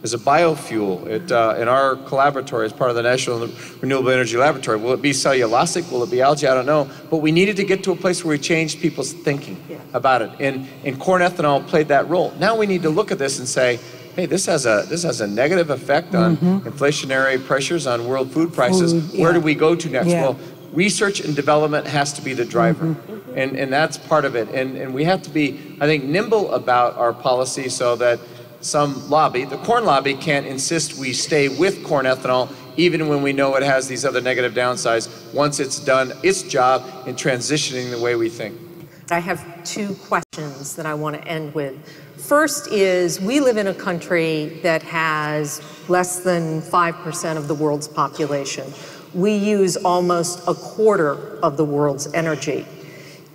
Speaker 13: as a biofuel in our collaboratory as part of the National Renewable Energy Laboratory. Will it be cellulosic? Will it be algae? I don't know. But we needed to get to a place where we changed people's thinking about it. And corn ethanol played that role. Now we need to look at this and say, hey, this has a negative effect on inflationary pressures on world food prices. Where do we go to next? Well, research and development has to be the driver. And that's part of it. And we have to be, I think, nimble about our policy so that some lobby, the corn lobby, can't insist we stay with corn ethanol even when we know it has these other negative downsides once it's done its job in transitioning the way we think.
Speaker 3: I have two questions that I want to end with. First is, we live in a country that has less than 5% of the world's population. We use almost a quarter of the world's energy.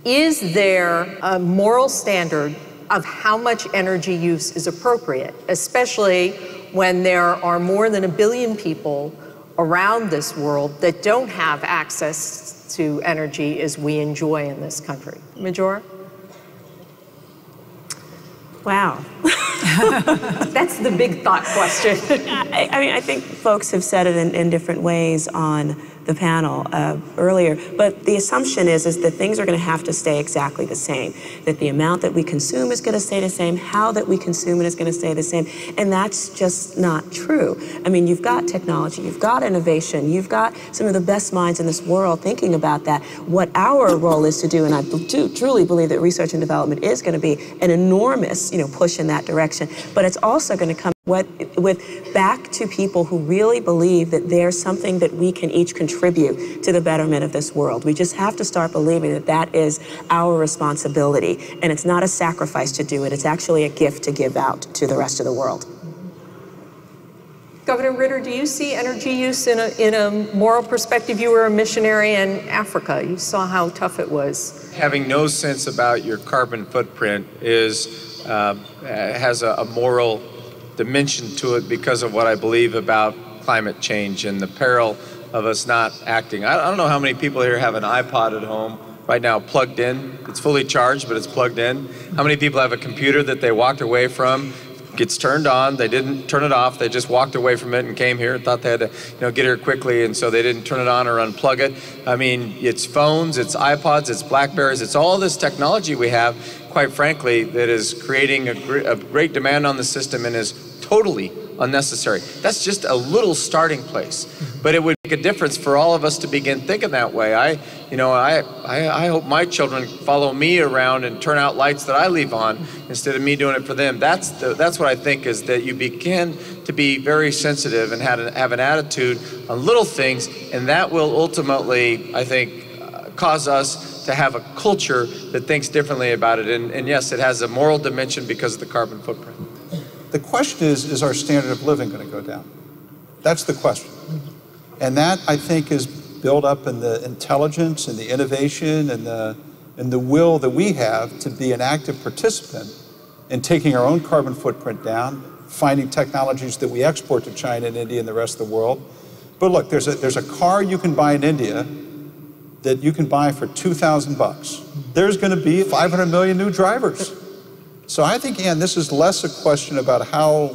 Speaker 3: Is there a moral standard of how much energy use is appropriate, especially when there are more than 1 billion people around this world that don't have access to energy as we enjoy in this country? Majora? Wow. That's the big thought question.
Speaker 9: I think folks have said it in different ways on the panel earlier, but the assumption is that things are going to have to stay exactly the same, that the amount that we consume is going to stay the same, how that we consume it is going to stay the same, and that's just not true. I mean, you've got technology, you've got innovation, you've got some of the best minds in this world thinking about that. What our role is to do, and I do truly believe that research and development is going to be an enormous, push in that direction, but it's also going to come with back to people who really believe that there's something that we can each contribute to the betterment of this world. We just have to start believing that that is our responsibility, and it's not a sacrifice to do it. It's actually a gift to give out to the rest of the world.
Speaker 3: Governor Ritter, do you see energy use in a moral perspective? You were a missionary in Africa. You saw how tough it was.
Speaker 13: Having no sense about your carbon footprint has a moral dimension to it because of what I believe about climate change and the peril of us not acting. I don't know how many people here have an iPod at home right now plugged in. It's fully charged, but it's plugged in. How many people have a computer that they walked away from, gets turned on, they didn't turn it off, they just walked away from it and came here and thought they had to get here quickly, and so they didn't turn it on or unplug it. I mean, it's phones, it's iPods, it's Blackberries, it's all this technology we have, quite frankly, that is creating a great demand on the system and is totally unnecessary. That's just a little starting place, but it would make a difference for all of us to begin thinking that way. I hope my children follow me around and turn out lights that I leave on instead of me doing it for them. That's what I think, is that you begin to be very sensitive and have an attitude on little things, and that will ultimately, I think, cause us to have a culture that thinks differently about it. And yes, it has a moral dimension because of the carbon footprint.
Speaker 10: The question is our standard of living going to go down? That's the question. And that, I think, is built up in the intelligence and the innovation and the will that we have to be an active participant in taking our own carbon footprint down, finding technologies that we export to China and India and the rest of the world. But look, there's a car you can buy in India that you can buy for $2,000. There's going to be 500 million new drivers. So I think, Ann, this is less a question about how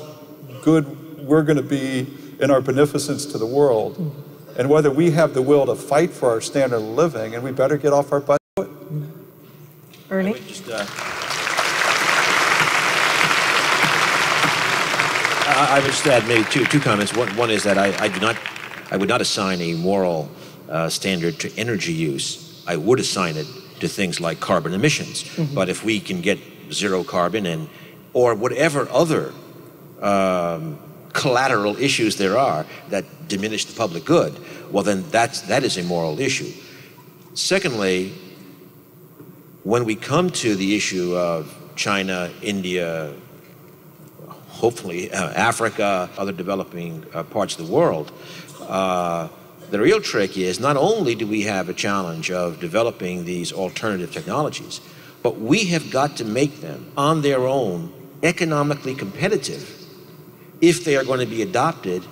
Speaker 10: good we're going to be in our beneficence to the world, and whether we have the will to fight for our standard of living, and we better get off our butt.
Speaker 3: Ernie?
Speaker 11: I would just add maybe two comments. One is that I would not assign a moral standard to energy use. I would assign it to things like carbon emissions. But if we can get zero carbon or whatever other collateral issues there are that diminish the public good, well then that is a moral issue. Secondly, when we come to the issue of China, India, hopefully Africa, other developing parts of the world, the real trick is not only do we have a challenge of developing these alternative technologies, but we have got to make them on their own economically competitive if they are going to be adopted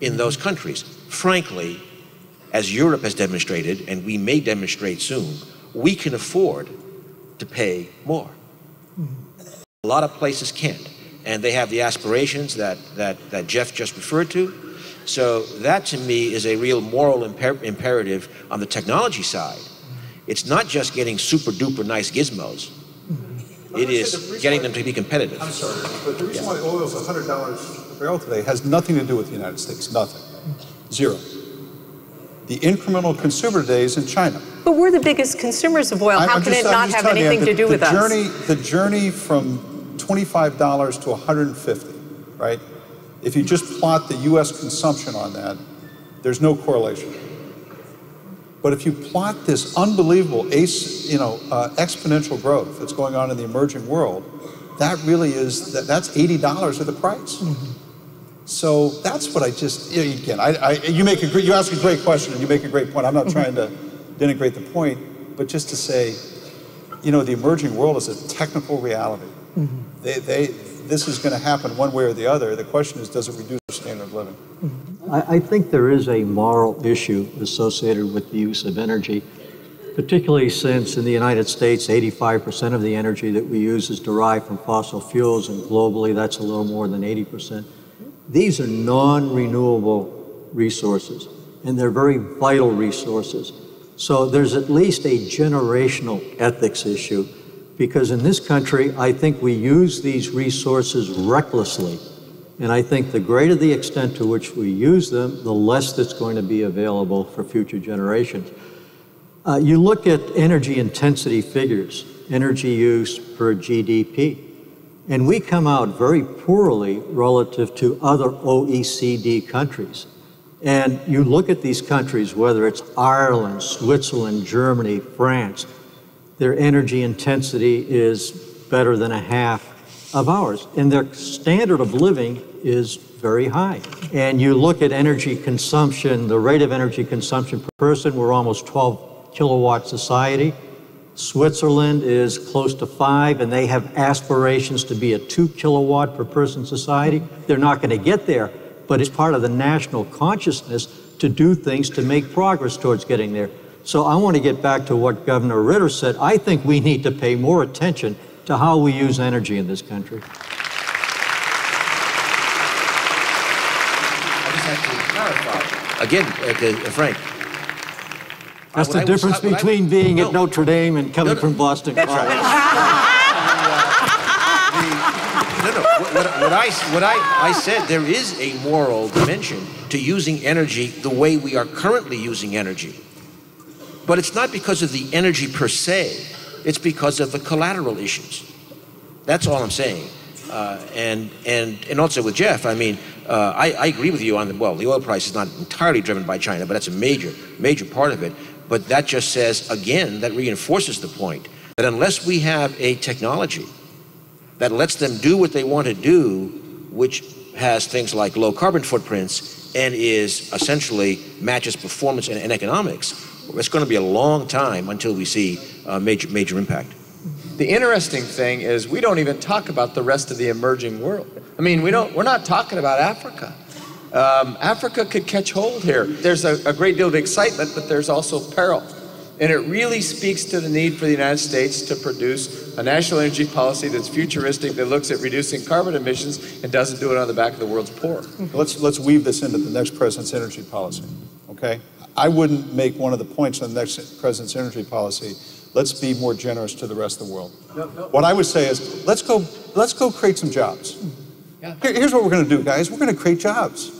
Speaker 11: in those countries. Frankly, as Europe has demonstrated, and we may demonstrate soon, we can afford to pay more. A lot of places can't, and they have the aspirations that Jeff just referred to. So that, to me, is a real moral imperative on the technology side. It's not just getting super-duper nice gizmos. It is getting them to be competitive.
Speaker 10: I'm sorry, but the reason why oil is $100 a barrel today has nothing to do with the United States. Nothing. Zero. The incremental consumer today is in China.
Speaker 3: But we're the biggest consumers of oil. How can it not have anything to do with us?
Speaker 10: The journey from $25 to $150, right? If you just plot the U.S. consumption on that, there's no correlation. But if you plot this unbelievable exponential growth that's going on in the emerging world, that really is, that's $80 of the price. So that's what I just, again, you ask a great question and you make a great point. I'm not trying to denigrate the point, but just to say, the emerging world is a technical reality. This is going to happen one way or the other. The question is, does it reduce our standard of living?
Speaker 14: I think there is a moral issue associated with the use of energy, particularly since in the United States, 85% of the energy that we use is derived from fossil fuels, and globally that's a little more than 80%. These are non-renewable resources, and they're very vital resources. So there's at least a generational ethics issue, because in this country, I think we use these resources recklessly. And I think the greater the extent to which we use them, the less that's going to be available for future generations. You look at energy intensity figures, energy use per GDP, and we come out very poorly relative to other OECD countries. And you look at these countries, whether it's Ireland, Switzerland, Germany, France, their energy intensity is better than a half of ours, and their standard of living is very high. And you look at energy consumption, the rate of energy consumption per person, we're almost 12 kilowatt society. Switzerland is close to 5, and they have aspirations to be a 2 kilowatt per person society. They're not going to get there, but it's part of the national consciousness to do things to make progress towards getting there. So I want to get back to what Governor Ritter said. I think we need to pay more attention to how we use energy in this country.
Speaker 11: I just have to clarify. Again, Frank.
Speaker 14: That's the difference between being at Notre Dame and coming from Boston.
Speaker 11: That's right. I said, there is a moral dimension to using energy the way we are currently using energy. But it's not because of the energy per se, it's because of the collateral issues. That's all I'm saying. And also with Jeff, I mean, I agree with you on the oil price is not entirely driven by China, but that's a major part of it. But that just says, again, that reinforces the point that unless we have a technology that lets them do what they want to do, which has things like low carbon footprints and is essentially matches performance and economics, it's going to be a long time until we see major impact.
Speaker 13: The interesting thing is we don't even talk about the rest of the emerging world. I mean, we're not talking about Africa. Africa could catch hold here. There's a great deal of excitement, but there's also peril. And it really speaks to the need for the United States to produce a national energy policy that's futuristic, that looks at reducing carbon emissions and doesn't do it on the back of the world's poor.
Speaker 10: Let's weave this into the next president's energy policy, okay? I wouldn't make one of the points on the next president's energy policy, let's be more generous to the rest of the world. What I would say is, let's go create some jobs.
Speaker 13: Yeah.
Speaker 10: Here's what we're going to do, guys. We're going to create jobs.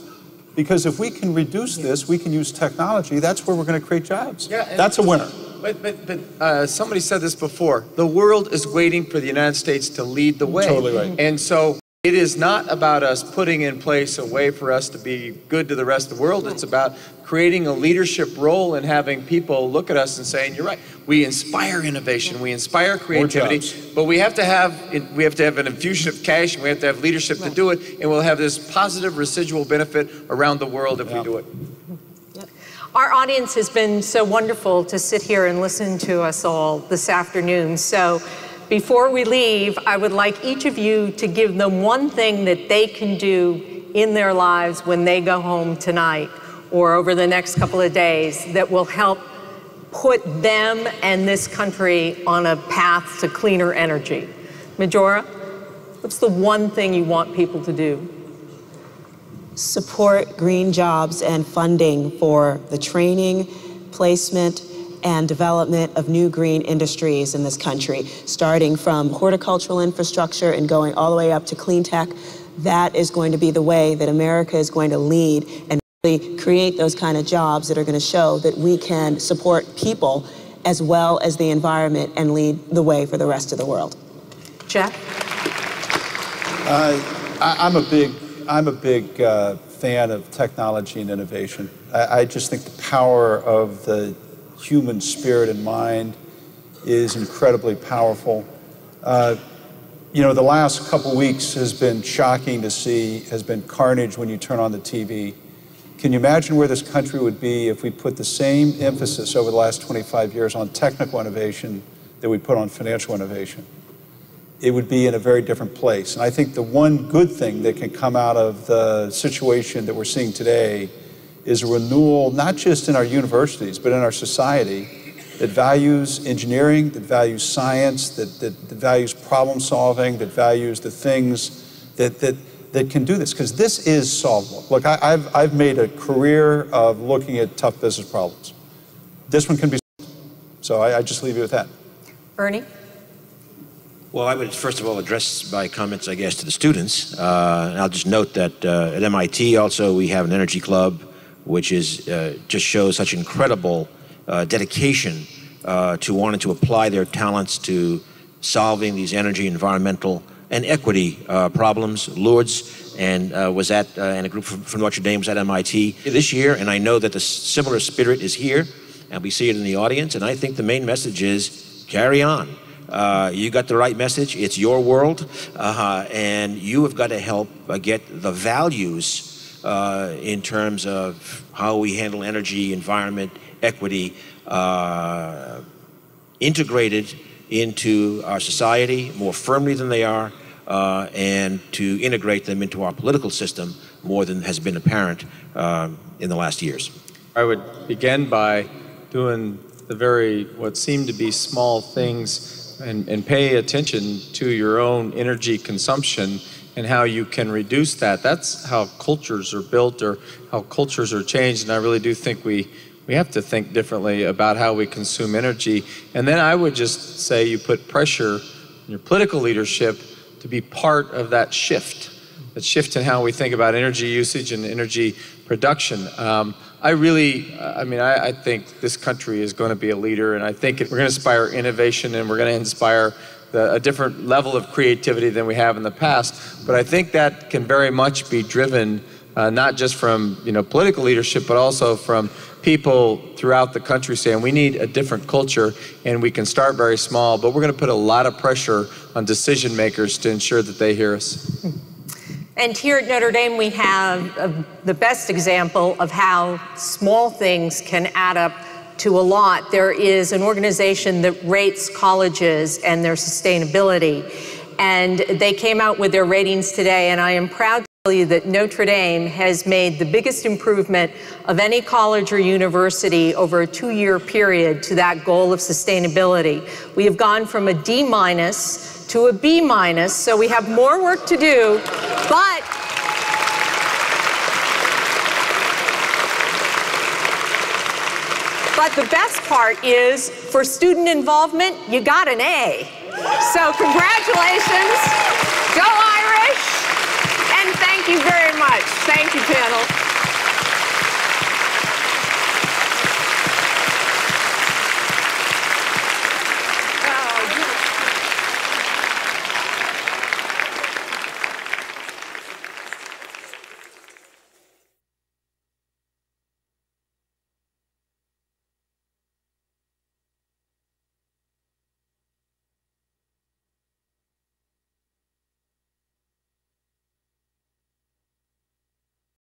Speaker 10: Because if we can reduce this, we can use technology. That's where we're going to create jobs.
Speaker 13: Yeah,
Speaker 10: that's a winner.
Speaker 13: But somebody said this before. The world is waiting for the United States to lead the way.
Speaker 10: Totally right.
Speaker 13: And so it is not about us putting in place a way for us to be good to the rest of the world. It's about creating a leadership role and having people look at us and saying, you're right. We inspire innovation, we inspire creativity, but we have to have an infusion of cash, and we have to have leadership to do it, and we'll have this positive residual benefit around the world if we do it.
Speaker 3: Our audience has been so wonderful to sit here and listen to us all this afternoon. So before we leave, I would like each of you to give them one thing that they can do in their lives when they go home tonight or over the next couple of days that will help put them and this country on a path to cleaner energy. Majora, what's the one thing you want people to do?
Speaker 9: Support green jobs and funding for the training, placement, and development of new green industries in this country, starting from horticultural infrastructure and going all the way up to clean tech. That is going to be the way that America is going to lead and really create those kind of jobs that are going to show that we can support people as well as the environment and lead the way for the rest of the world.
Speaker 3: Jeff?
Speaker 10: I'm a big fan of technology and innovation. I just think the power of the human spirit and mind is incredibly powerful. You know, the last couple weeks has been shocking to see, has been carnage when you turn on the TV. Can you imagine where this country would be if we put the same emphasis over the last 25 years on technical innovation that we put on financial innovation? It would be in a very different place. And I think the one good thing that can come out of the situation that we're seeing today is a renewal, not just in our universities, but in our society, that values engineering, that values science, that values problem solving, that values the things that can do this, because this is solvable. Look, I've made a career of looking at tough business problems. This one can be solved. So I just leave you with that.
Speaker 3: Ernie?
Speaker 11: Well, I would first of all address my comments, I guess, to the students. And I'll just note that at MIT also we have an energy club, which is just shows such incredible dedication to wanting to apply their talents to solving these energy, environmental, and equity problems. Lourdes and was at, and a group from Notre Dame was at MIT this year, and I know that the similar spirit is here, and we see it in the audience, and I think the main message is carry on. You got the right message. It's your world, and you have got to help get the values in terms of how we handle energy, environment, equity, integrated into our society more firmly than they are, and to integrate them into our political system more than has been apparent in the last years.
Speaker 13: I would begin by doing the what seem to be small things and pay attention to your own energy consumption and how you can reduce that. That's how cultures are built or how cultures are changed, and I really do think we have to think differently about how we consume energy. And then I would just say you put pressure on your political leadership to be part of that shift in how we think about energy usage and energy production. I think this country is going to be a leader, and I think we're going to inspire innovation, and we're going to inspire a different level of creativity than we have in the past. But I think that can very much be driven not just from political leadership, but also from people throughout the country saying we need a different culture, and we can start very small, but we're going to put a lot of pressure on decision makers to ensure that they hear us.
Speaker 3: And here at Notre Dame, we have the best example of how small things can add up to a lot. There is an organization that rates colleges and their sustainability, and they came out with their ratings today, and I am proud to tell you that Notre Dame has made the biggest improvement of any college or university over a 2-year period to that goal of sustainability. We have gone from a D- to a B-, so we have more work to do, but the best part is, for student involvement, you got an A. So congratulations, go Irish, and thank you very much. Thank you, panel.